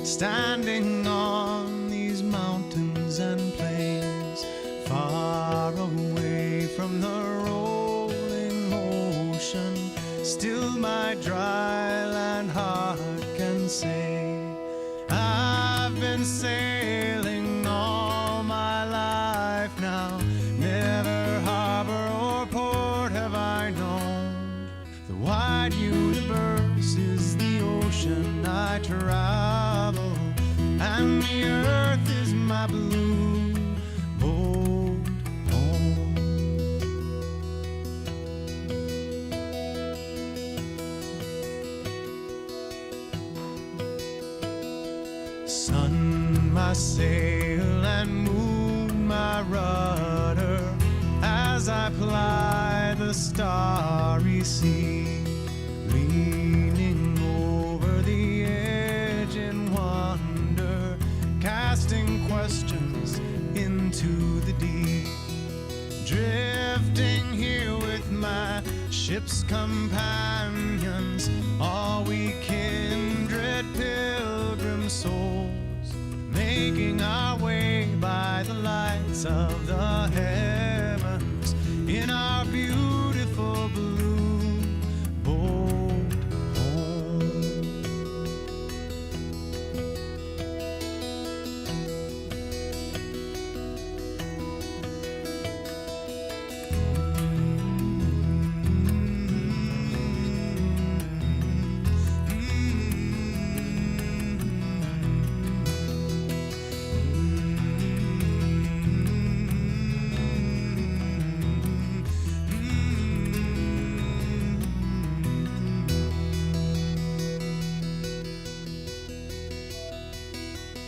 Standing on these mountains and plains, far away from the rolling ocean, still my dry land heart can say, I've been sailing all my life now, never harbor or port have I known. The wide universe is the ocean I travel, and the earth is my blue boat home. Sun, my sail, and moon, my rudder, as I ply the starry sea, leaning over the edge in wonder, casting questions into the deep, drifting here with my ship's companions, all we kindred pilgrim souls, making our way by the lights of the heavens in our beautiful blue boat home.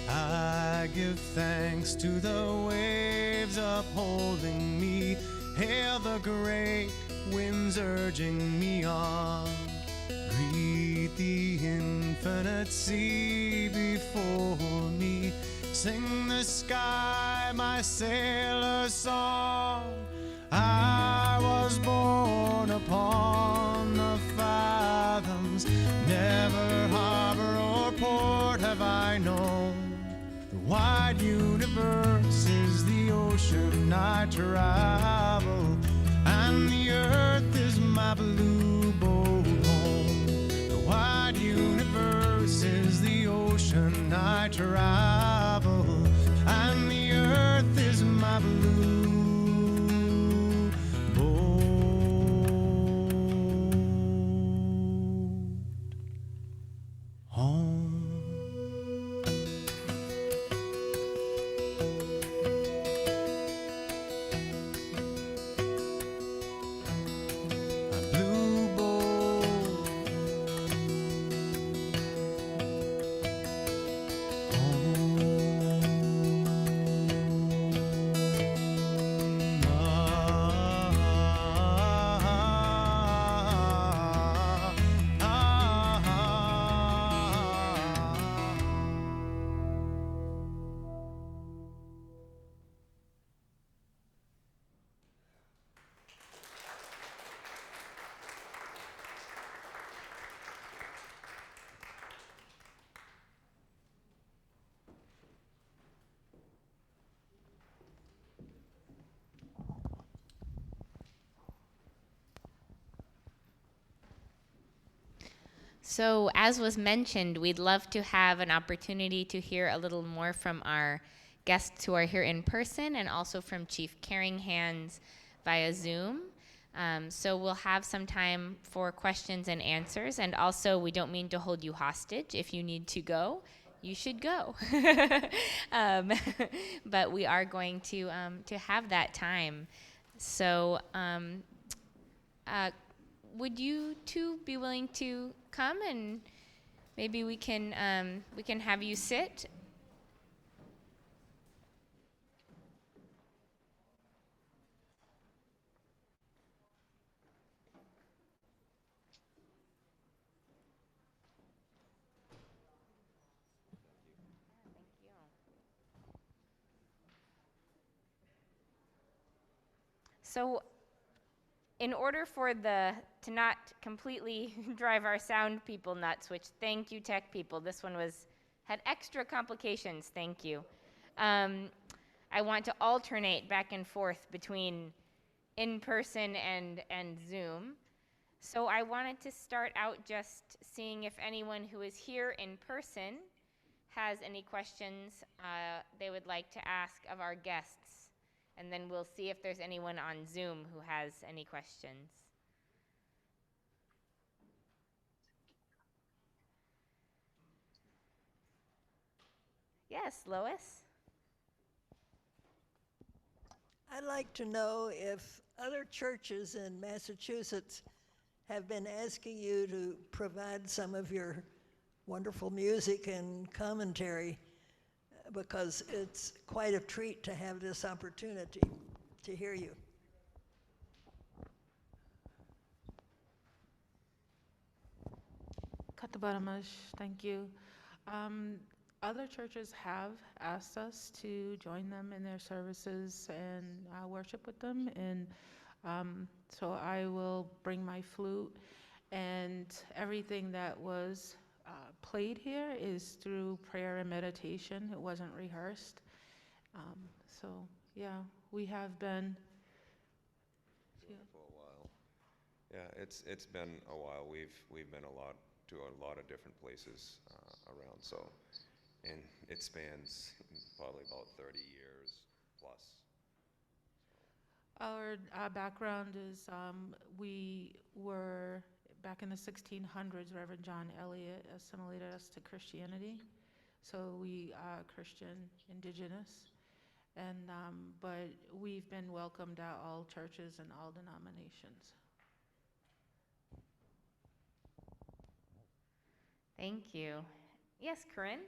I give thanks to the waves upholding me, hail the great winds urging me on, greet the infinite sea before me, sing the sky my sailor's song. I was born upon the fathoms, never harbor or port have I known. The wide universe is the ocean I travel, and the earth is my blue boat home. The wide universe is the ocean I travel, So, as was mentioned, we'd love to have an opportunity to hear a little more from our guests who are here in person and also from Chief Caring Hands via Zoom. So we'll have some time for questions and answers. And also, we don't mean to hold you hostage. If you need to go, you should go. But we are going to have that time. So would you two be willing to come, and maybe we can have you sit? So in order for to not completely drive our sound people nuts, which thank you tech people, this one had extra complications, thank you. I want to alternate back and forth between in-person and Zoom. So I wanted to start out just seeing if anyone who is here in person has any questions they would like to ask of our guests. And then we'll see if there's anyone on Zoom who has any questions. Yes, Lois? I'd like to know if other churches in Massachusetts have been asking you to provide some of your wonderful music and commentary, because it's quite a treat to have this opportunity to hear you. Katabaramash, thank you. Other churches have asked us to join them in their services and worship with them, and so I will bring my flute, and everything that was played here is through prayer and meditation. It wasn't rehearsed. So yeah, we have been for a while. Yeah, it's been a while. We've been to a lot of different places around. So, and it spans probably about 30 years plus. Our background is we were, back in the 1600s, Reverend John Eliot assimilated us to Christianity. So we are Christian, indigenous, and but we've been welcomed at all churches and all denominations. Thank you. Yes, Corinne?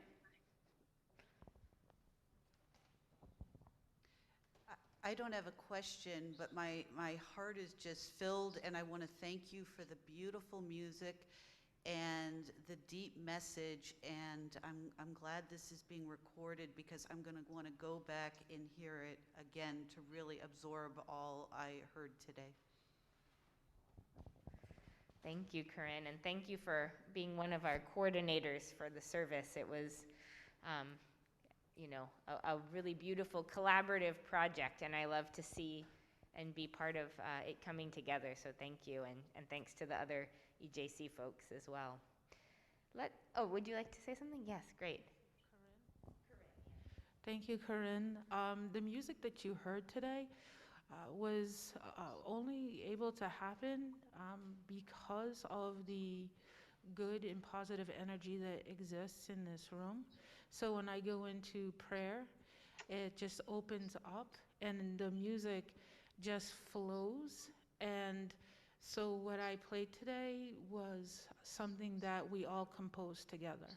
I don't have a question, but my heart is just filled, and I want to thank you for the beautiful music and the deep message, and I'm glad this is being recorded, because I'm going to want to go back and hear it again to really absorb all I heard today. Thank you, Corinne, and thank you for being one of our coordinators for the service. It was, a really beautiful collaborative project, and I love to see and be part of it coming together. So thank you, and thanks to the other EJC folks as well. Would you like to say something? Yes, great. Thank you, Corinne. The music that you heard today was only able to happen because of the good and positive energy that exists in this room. So when I go into prayer, it just opens up and the music just flows. And so what I played today was something that we all composed together.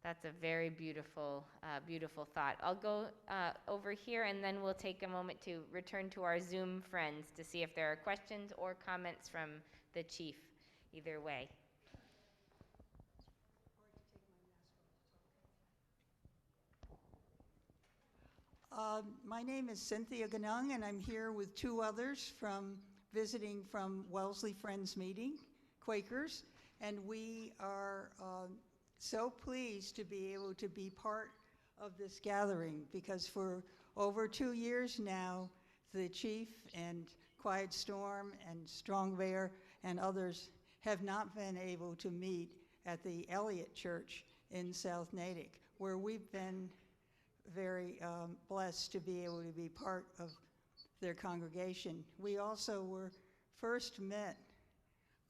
That's a very beautiful, beautiful thought. I'll go over here, and then we'll take a moment to return to our Zoom friends to see if there are questions or comments from the chief, either way. My name is Cynthia Ganung, and I'm here with two others visiting from Wellesley Friends Meeting, Quakers, and we are so pleased to be able to be part of this gathering, because for over 2 years now, the chief and Quiet Storm and Strong Bear and others have not been able to meet at the Elliott Church in South Natick, where we've been very blessed to be able to be part of their congregation. We also were first met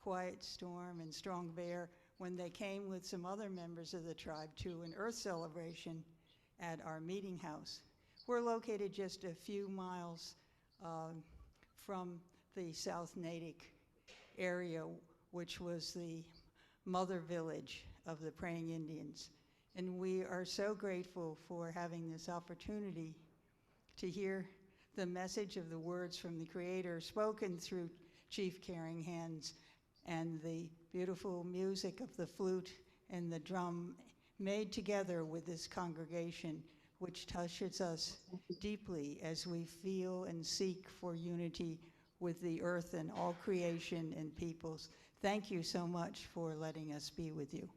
Quiet Storm and Strong Bear when they came with some other members of the tribe to an Earth celebration at our meeting house. We're located just a few miles from the South Natick area, which was the mother village of the Praying Indians. And we are so grateful for having this opportunity to hear the message of the words from the Creator spoken through Chief Caring Hands, and the beautiful music of the flute and the drum made together with this congregation, which touches us deeply as we feel and seek for unity with the earth and all creation and peoples. Thank you so much for letting us be with you.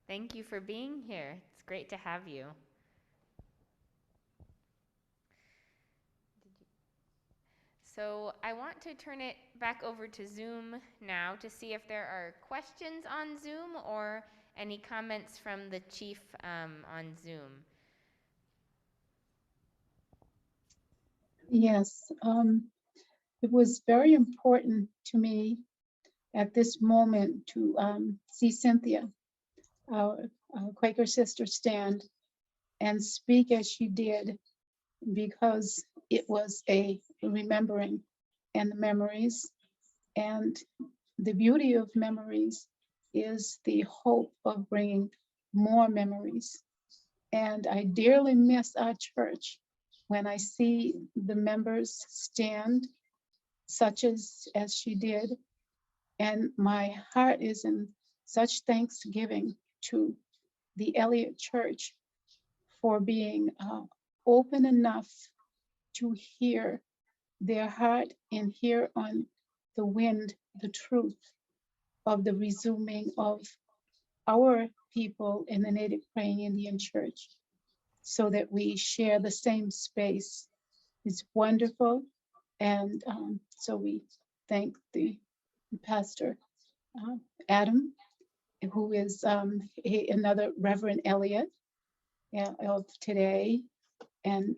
Thank you for being here. It's great to have you. So I want to turn it back over to Zoom now to see if there are questions on Zoom or any comments from the chief on Zoom. Yes, it was very important to me at this moment to see Cynthia, our Quaker sister, stand and speak as she did, because it was a remembering and the memories. And the beauty of memories is the hope of bringing more memories. And I dearly miss our church when I see the members stand such as she did. And my heart is in such thanksgiving to the Elliott Church for being open enough to hear their heart and hear on the wind the truth of the resuming of our people in the Native Praying Indian Church, so that we share the same space. It's wonderful. And so we thank the pastor, Adam, who is another Reverend Elliott of today. And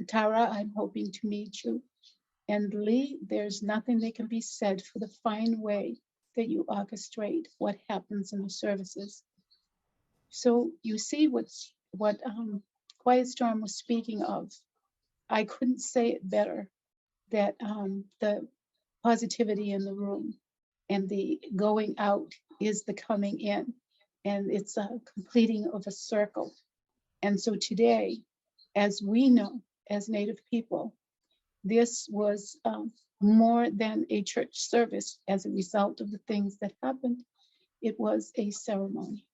Tara, I'm hoping to meet you. And Lee, there's nothing that can be said for the fine way that you orchestrate what happens in the services. So you see what Quiet Storm was speaking of. I couldn't say it better, that the positivity in the room and the going out is the coming in, and it's a completing of a circle. And so today, as we know, as Native people, this was more than a church service as a result of the things that happened. It was a ceremony.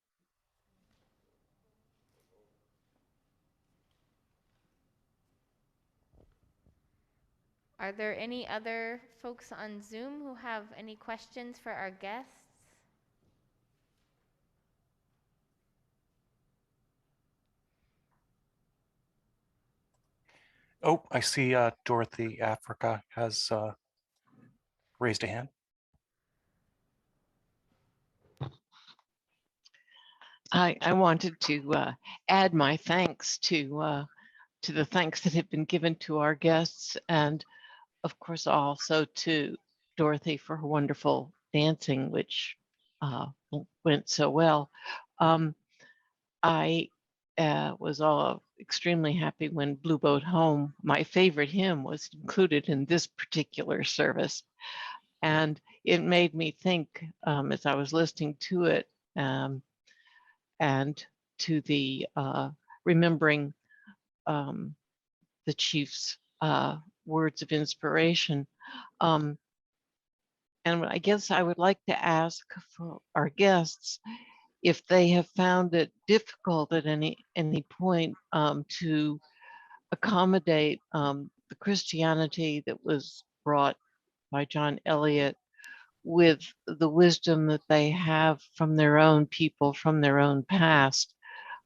Are there any other folks on Zoom who have any questions for our guests? Oh, I see Dorothy Africa has raised a hand. I wanted to add my thanks to the thanks that have been given to our guests, and of course also to Dorothy for her wonderful dancing, which went so well. I was all extremely happy when Blue Boat Home, my favorite hymn, was included in this particular service. And it made me think as I was listening to it, and to the remembering the chief's words of inspiration. And I guess I would like to ask for our guests if they have found it difficult at any point to accommodate the Christianity that was brought by John Eliot with the wisdom that they have from their own people, from their own past.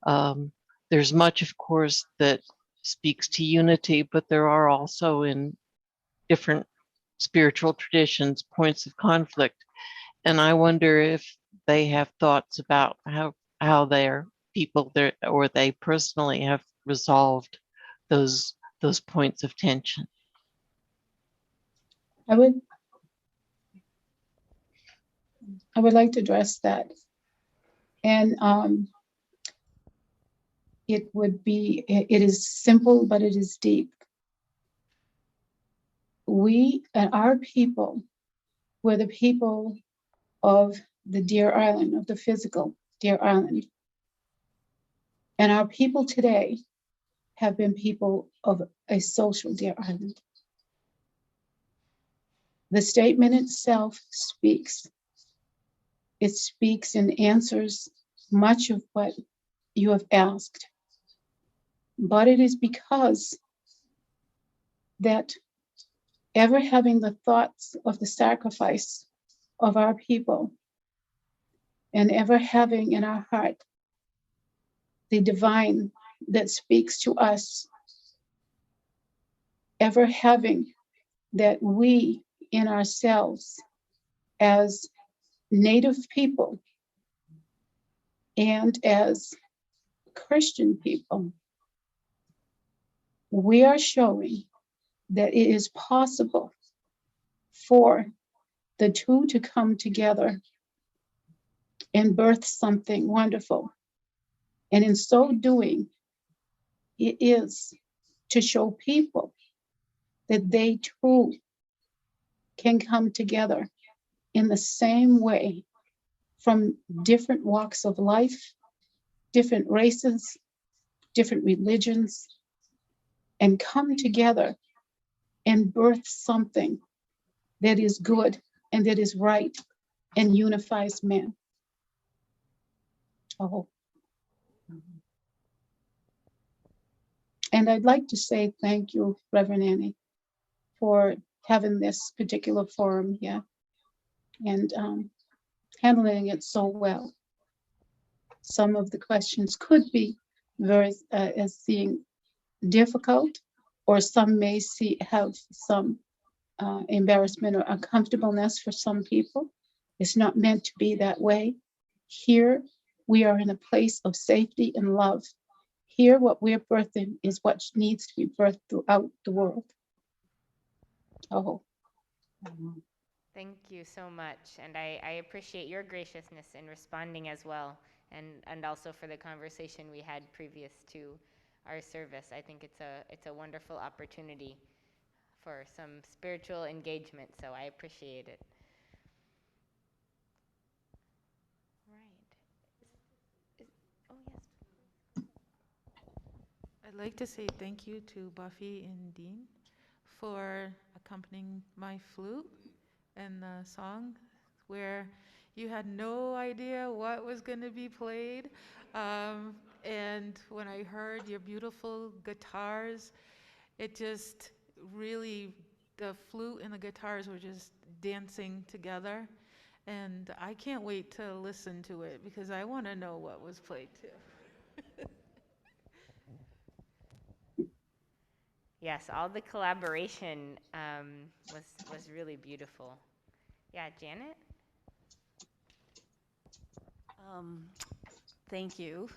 There's much, of course, that speaks to unity, but there are also in different spiritual traditions points of conflict. And I wonder if they have thoughts about how their people there or they personally have resolved those points of tension. I would like to address that. And it is simple, but it is deep. We and our people were the people of the Deer Island, of the physical Deer Island. And our people today have been people of a social Deer Island. The statement itself speaks. It speaks and answers much of what you have asked. But it is because that ever having the thoughts of the sacrifice of our people and ever having in our heart the divine that speaks to us, ever having that we in ourselves as Native people and as Christian people, we are showing that it is possible for the two to come together and birth something wonderful. And in so doing, it is to show people that they too can come together in the same way from different walks of life, different races, different religions, and come together and birth something that is good and that is right and unifies men. Oh. And I'd like to say thank you, Reverend Annie, for having this particular forum here and handling it so well. Some of the questions could be very as seeing difficult, or some may have some embarrassment or uncomfortableness for some people. It's not meant to be that way. Here, we are in a place of safety and love. Here, what we're birthing is what needs to be birthed throughout the world. Oh. Thank you so much, and I appreciate your graciousness in responding as well, and also for the conversation we had previous to our service. I think it's a wonderful opportunity for some spiritual engagement, so I appreciate it. Oh yes. I'd like to say thank you to Buffy and Dean for accompanying my flute and the song where you had no idea what was going to be played. And when I heard your beautiful guitars, it just really, the flute and the guitars were just dancing together. And I can't wait to listen to it because I want to know what was played too. Yes, all the collaboration was really beautiful. Yeah, Janet? Thank you.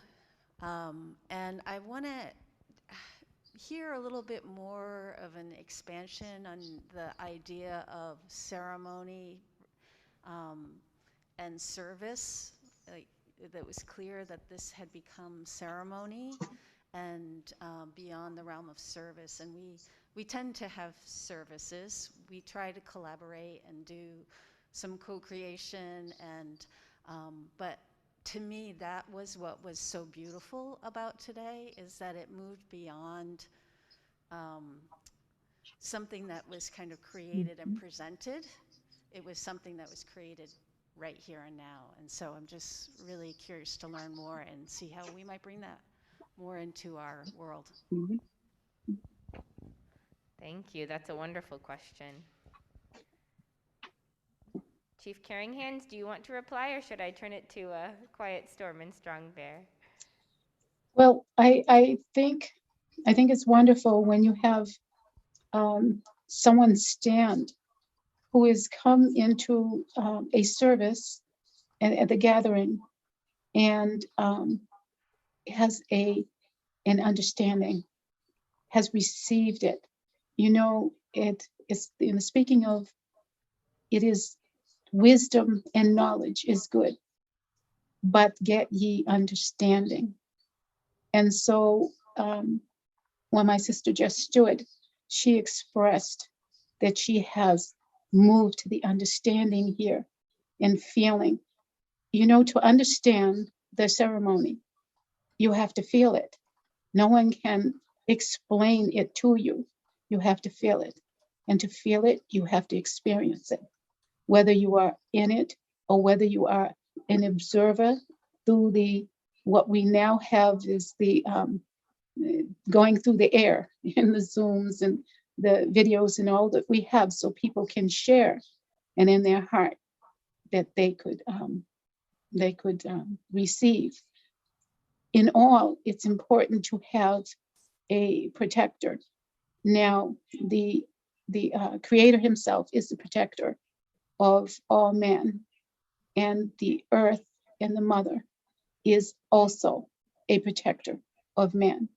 And I want to hear a little bit more of an expansion on the idea of ceremony and service. Like, that was clear that this had become ceremony and beyond the realm of service. And we tend to have services. We try to collaborate and do some co-creation, and but to me, that was what was so beautiful about today, is that it moved beyond something that was kind of created and presented. It was something that was created right here and now. And so I'm just really curious to learn more and see how we might bring that more into our world. Thank you. That's a wonderful question. Chief Carringhans, do you want to reply, or should I turn it to Quiet Storm and Strong Bear? Well, I think I think it's wonderful when you have someone stand who has come into a service and at the gathering and has an understanding, has received it. You know, it is in the speaking of it is wisdom and knowledge is good, but get ye understanding. And so when my sister just stood, she expressed that she has moved to the understanding here and feeling. You know, to understand the ceremony, you have to feel it. No one can explain it to you. You have to feel it. And to feel it, you have to experience it. Whether you are in it or whether you are an observer through what we now have is the going through the air in the Zooms and the videos and all that we have so people can share and in their heart that they could receive. In all, it's important to have a protector. Now, the Creator Himself is the protector of all men, and the earth and the mother is also a protector of man.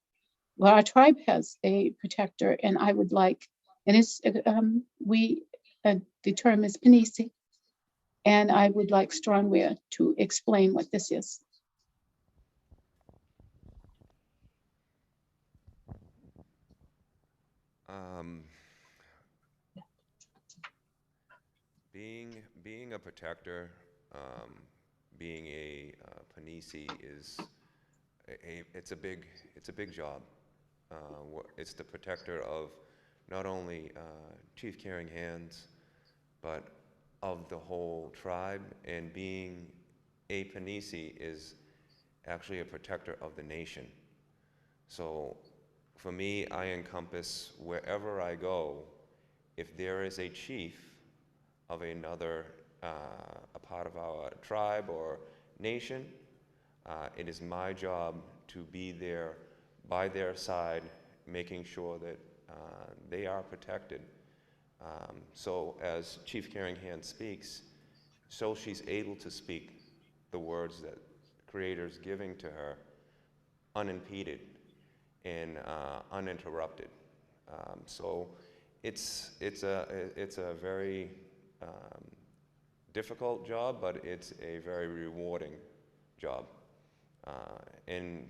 Well, our tribe has a protector, and I would like, and it's the term is Panisi, and I would like Strongwear to explain what this is. Being a protector, being a Panisi is it's a big job. It's the protector of not only Chief Caring Hands, but of the whole tribe. And being a Panisi is actually a protector of the nation. So for me, I encompass wherever I go, if there is a chief of another, a part of our tribe or nation, it is my job to be there by their side, making sure that they are protected. So as Chief Caring Hand speaks, so she's able to speak the words that the Creator's giving to her unimpeded and uninterrupted. So it's a very difficult job, but it's a very rewarding job. And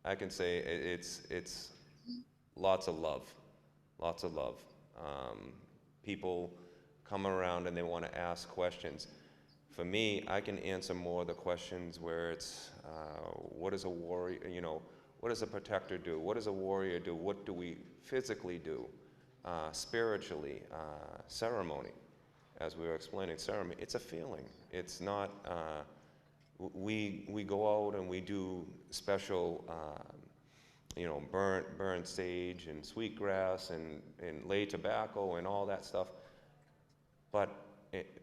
I can say it's lots of love. People come around and they want to ask questions. For me, I can answer more of the questions where it's, what does a warrior, what does a protector do? What does a warrior do? What do we physically do? Spiritually, ceremony. As we were explaining, ceremony, it's a feeling. It's not, we go out and we do special, burn sage and sweetgrass and lay tobacco and all that stuff. But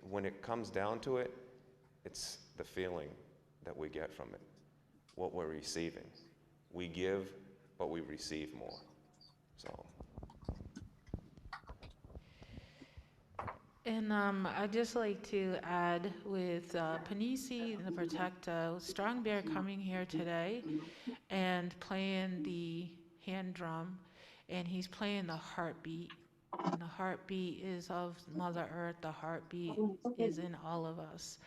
when it comes down to it, it's the feeling that we get from it, what we're receiving. We give, but we receive more. So. And I'd just like to add with Panisi and the Protector, Strong Bear coming here today and playing the hand drum, and he's playing the heartbeat. And the heartbeat is of Mother Earth, the heartbeat is in all of us.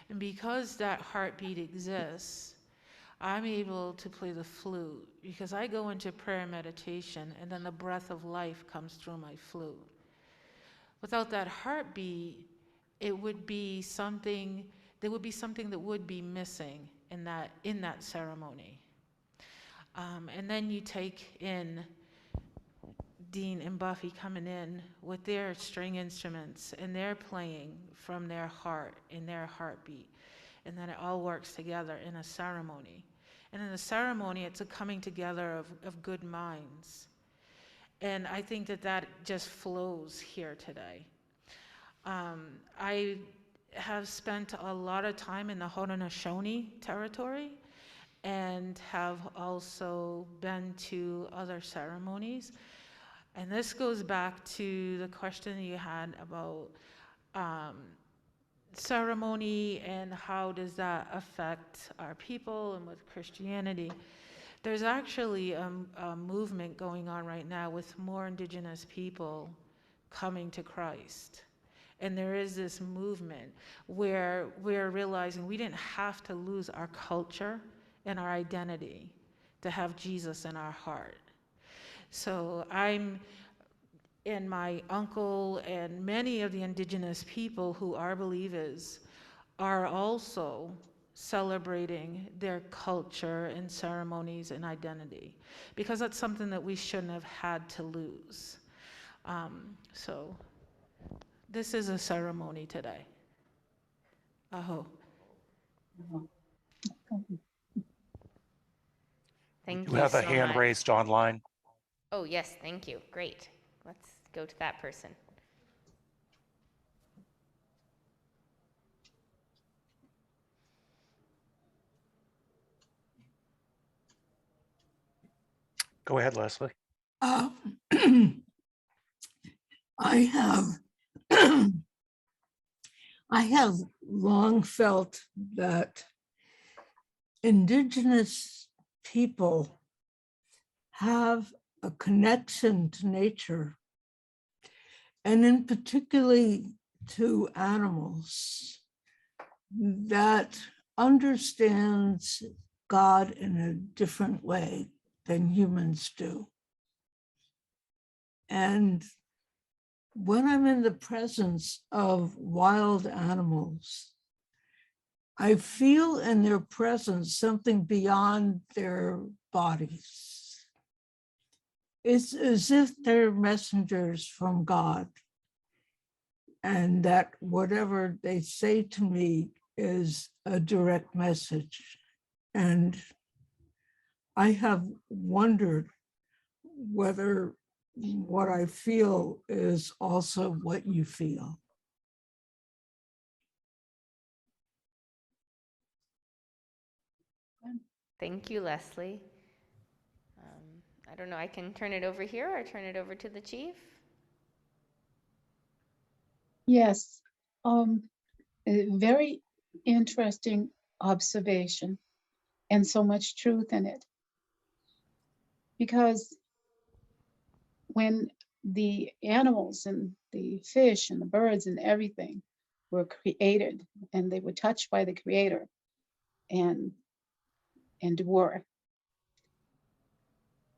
And because that heartbeat exists, I'm able to play the flute because I go into prayer and meditation, and then the breath of life comes through my flute. Without that heartbeat, it would be something, there would be something that would be missing in that ceremony. And then you take in Dean and Buffy coming in with their string instruments, and they're playing from their heart, in their heartbeat. And then it all works together in a ceremony. And in a ceremony, it's a coming together of good minds. And I think that just flows here today. I have spent a lot of time in the Haudenosaunee territory, and have also been to other ceremonies. And this goes back to the question you had about ceremony and how does that affect our people and with Christianity. There's actually a movement going on right now with more Indigenous people coming to Christ. And there is this movement where we're realizing we didn't have to lose our culture and our identity to have Jesus in our heart. So and my uncle and many of the Indigenous people who are believers are also celebrating their culture and ceremonies and identity, because that's something that we shouldn't have had to lose. So this is a ceremony today. Aho. Thank You you have a so hand much. raised online. Oh, yes, thank you. Great. Let's go to that person. Go ahead, Leslie. I have I have long felt that Indigenous people have a connection to nature, and in particularly to animals, that understands God in a different way than humans do. And when I'm in the presence of wild animals, I feel in their presence something beyond their bodies. It's as if they're messengers from God, and that whatever they say to me is a direct message. And I have wondered whether what I feel is also what you feel. Thank you, Leslie. I don't know, I can turn it over here or turn it over to the chief. Yes, a very interesting observation and so much truth in it. Because when the animals and the fish and the birds and everything were created and they were touched by the Creator and were,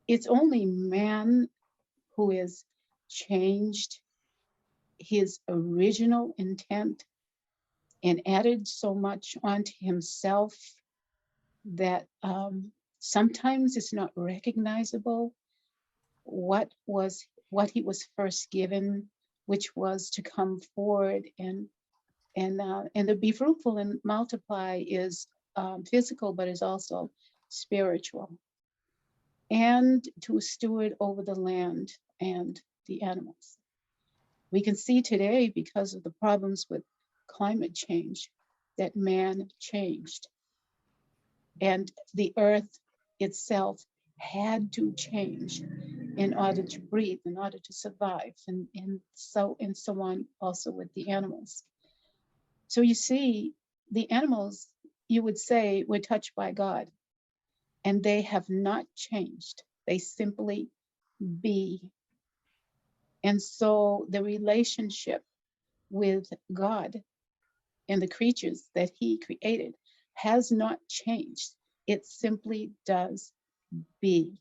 it's only man who has changed his original intent and added so much onto himself that sometimes it's not recognizable what he was first given, which was to come forward and to be fruitful and multiply is physical, but is also spiritual, and to steward over the land and the animals. We can see today, because of the problems with climate change, that man changed, and the earth itself had to change in order to breathe, in order to survive, and so on, also with the animals. So you see, the animals, you would say, were touched by God, and they have not changed. They simply be. And so the relationship with God and the creatures that He created has not changed. It simply does be.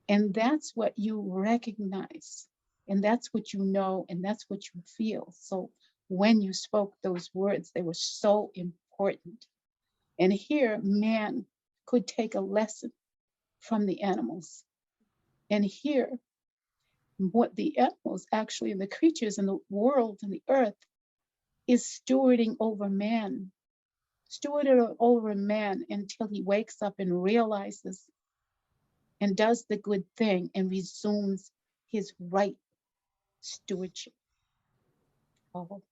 And that's what you recognize, and that's what you know, and that's what you feel. So when you spoke those words, they were so important. And here, man could take a lesson from the animals. And here, what the animals actually, and the creatures in the world and the earth, is stewarding over man, stewarding over man until he wakes up and realizes and does the good thing and resumes his right stewardship. Oh.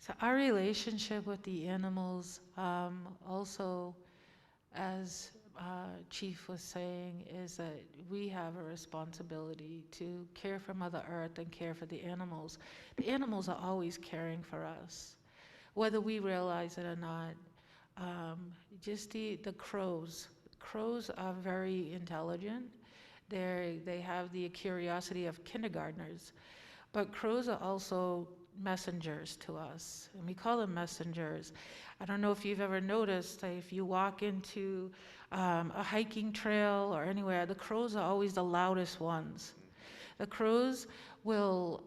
So our relationship with the animals, also, as Chief was saying, is that we have a responsibility to care for Mother Earth and care for the animals. The animals are always caring for us, whether we realize it or not. Just the crows. Crows are very intelligent. They have the curiosity of kindergartners, but crows are also messengers to us, and we call them messengers. I don't know if you've ever noticed, if you walk into a hiking trail or anywhere, the crows are always the loudest ones. The crows will,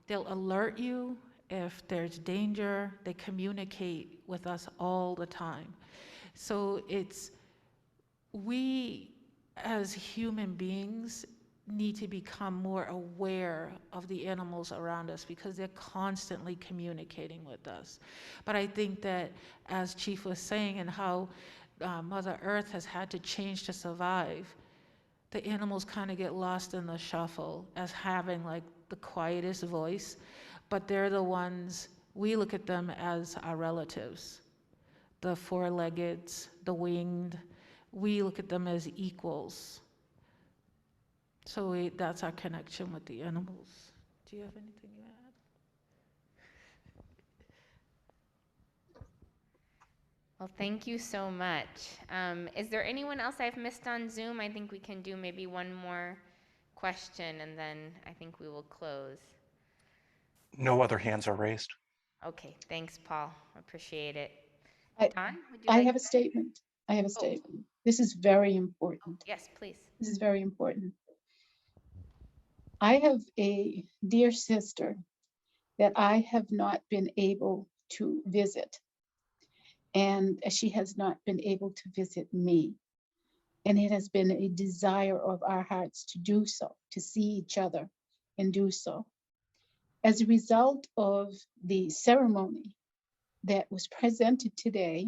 they'll alert you if there's danger. They communicate with us all the time. So we as human beings need to become more aware of the animals around us because they're constantly communicating with us. But I think that, as Chief was saying, and how Mother Earth has had to change to survive, the animals kind of get lost in the shuffle as having like the quietest voice, but they're the ones, we look at them as our relatives. The four-leggeds, the winged, we look at them as equals. So that's our connection with the animals. Do you have anything to add? Well, thank you so much. Is there anyone else I've missed on Zoom? I think we can do maybe one more question, and then I think we will close. No other hands are raised. Okay, thanks, Paul. Appreciate it. I, Dawn, would you I like have a to- statement. I have a statement. This is very important. Yes, please. This is very important. I have a dear sister that I have not been able to visit, and she has not been able to visit me. And it has been a desire of our hearts to do so, to see each other and do so. As a result of the ceremony that was presented today,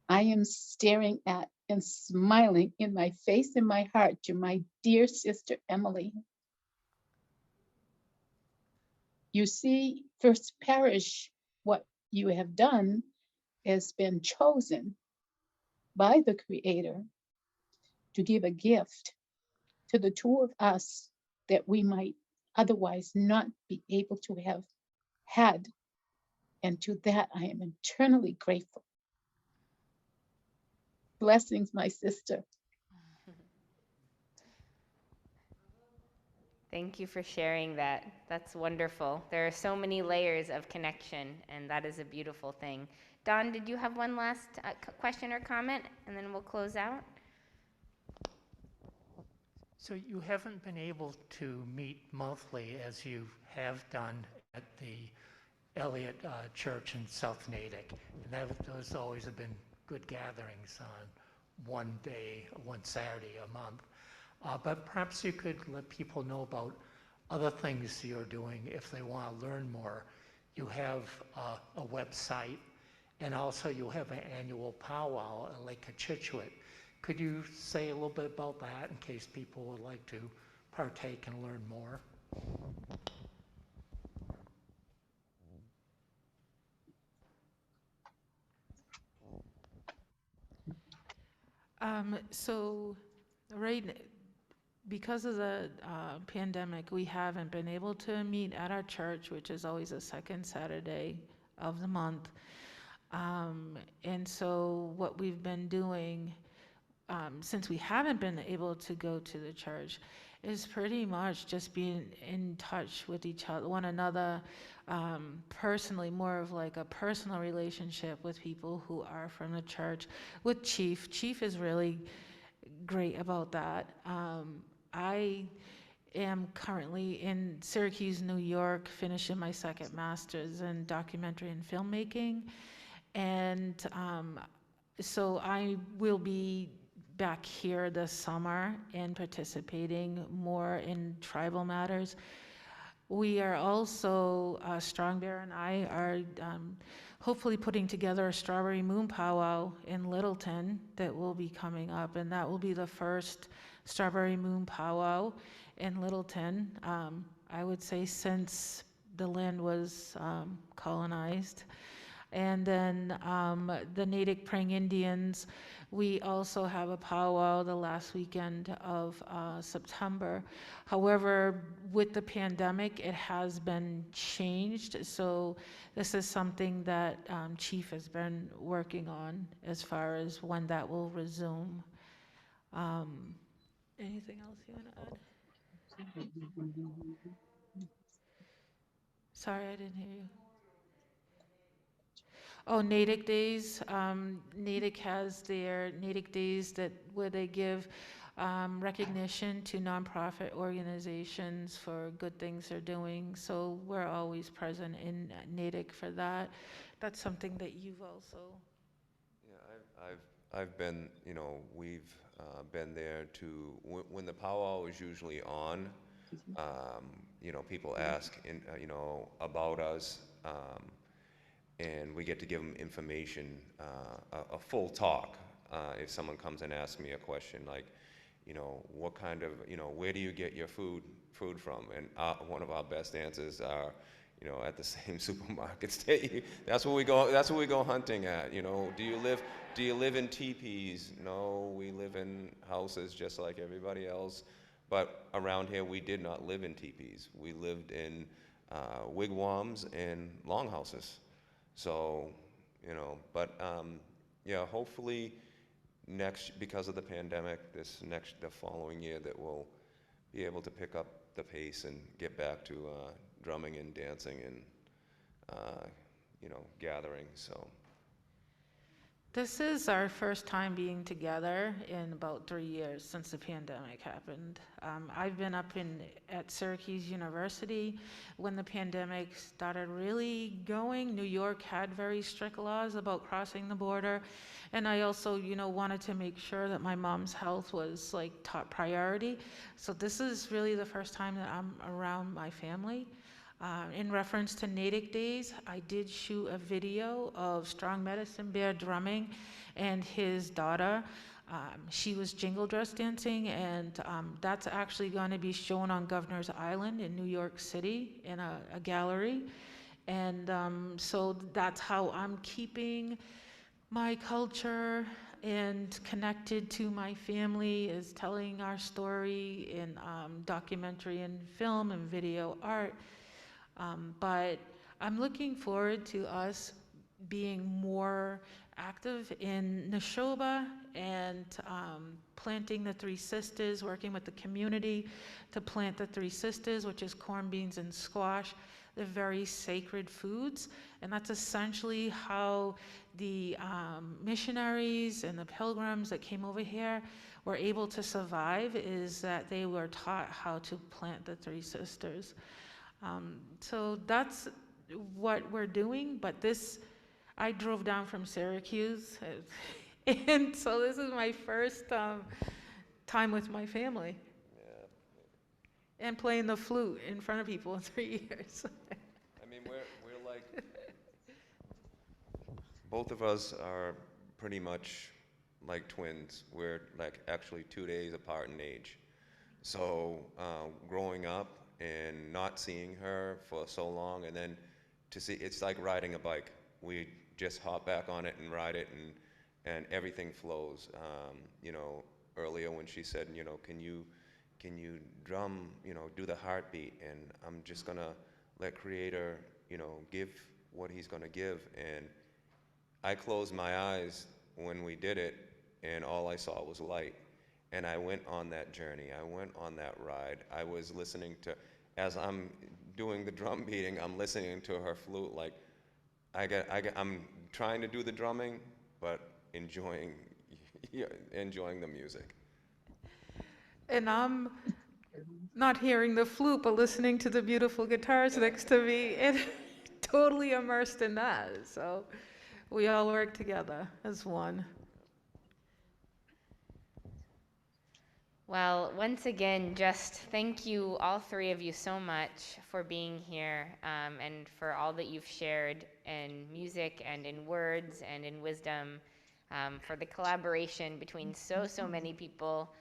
I am staring at and smiling in my face and my heart to my dear sister, Emily. You see, First Parish, what you have done has been chosen by the Creator to give a gift to the two of us that we might otherwise not be able to have had. And to that, I am eternally grateful. Blessings, my sister. Thank you for sharing that. That's wonderful. There are so many layers of connection, and that is a beautiful thing. Dawn, did you have one last question or comment, and then we'll close out? So you haven't been able to meet monthly as you have done at the Elliott Church in South Natick, and those always have been good gatherings on one day, one Saturday a month. But perhaps you could let people know about other things you're doing if they want to learn more. You have a website, and also you have an annual powwow at Lake Naticksqw. Could you say a little bit about that in case people would like to partake and learn more? So because of the pandemic, we haven't been able to meet at our church, which is always the second Saturday of the month. And so what we've been doing, since we haven't been able to go to the church, is pretty much just being in touch with each other, one another, personally, more of like a personal relationship with people who are from the church. With Chief, Chief is really great about that. I am currently in Syracuse, New York, finishing my second master's in documentary and filmmaking. And so I will be back here this summer and participating more in tribal matters. We are also, Strong Bear and I are hopefully putting together a Strawberry Moon Powwow in Littleton that will be coming up, and that will be the first Strawberry Moon Powwow in Littleton, I would say since the land was colonized. And then the Natick Praying Indians, we also have a powwow the last weekend of September. However, with the pandemic, it has been changed. So this is something that Chief has been working on as far as when that will resume. Anything else you want to add? Sorry, I didn't hear you. Oh, Natick Days. Natick has their Natick Days where they give recognition to nonprofit organizations for good things they're doing. So we're always present in Natick for that. That's something that you've also. Yeah, I've been, we've been there to, when the powwow is usually on, people ask, about us, and we get to give them information, a full talk. If someone comes and asks me a question like, what kind of, where do you get your food from? And one of our best answers are, at the same supermarkets. That's where we go. That's where we go hunting at. Do you live in teepees? No, we live in houses just like everybody else. But around here, we did not live in teepees. We lived in wigwams and longhouses. So, yeah, hopefully because of the pandemic, the following year, that we'll be able to pick up the pace and get back to drumming and dancing and, gathering, so. This is our first time being together in about 3 years since the pandemic happened. I've been up at Syracuse University when the pandemic started really going. New York had very strict laws about crossing the border. And I also, wanted to make sure that my mom's health was like top priority. So this is really the first time that I'm around my family. In reference to Natick Days, I did shoot a video of Strong Medicine Bear drumming and his daughter. She was jingle dress dancing, and that's actually going to be shown on Governor's Island in New York City in a gallery. And so that's how I'm keeping my culture and connected to my family, is telling our story in documentary and film and video art. But I'm looking forward to us being more active in Neshoba and planting the Three Sisters, working with the community to plant the Three Sisters, which is corn, beans, and squash. They're very sacred foods, and that's essentially how the missionaries and the pilgrims that came over here were able to survive, is that they were taught how to plant the Three Sisters. So that's what we're doing, but I drove down from Syracuse, and so this is my first time with my family. Yeah. And playing the flute in front of people in 3 years. I mean, we're like, both of us are pretty much like twins. We're like actually 2 days apart in age. So growing up and not seeing her for so long, and then to see, it's like riding a bike. We just hop back on it and ride it, and everything flows. Earlier when she said, can you drum, do the heartbeat, and I'm just gonna let Creator, give what he's gonna give. And I closed my eyes when we did it, and all I saw was light. And I went on that journey. I went on that ride. I was listening to, as I'm doing the drum beating, I'm listening to her flute. Like, I'm trying to do the drumming, but enjoying the music. And I'm not hearing the flute, but listening to the beautiful guitars next to me, and totally immersed in that. So we all work together as one. Well, once again, just thank you, all three of you, so much for being here, and for all that you've shared in music and in words and in wisdom, for the collaboration between so many people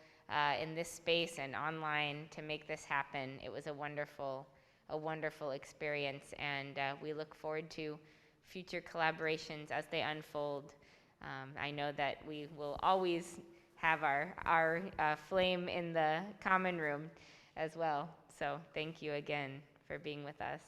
in this space and online to make this happen. It was a wonderful a wonderful experience, and we look forward to future collaborations as they unfold. I know that we will always have our flame in the common room as well. So thank you again for being with us.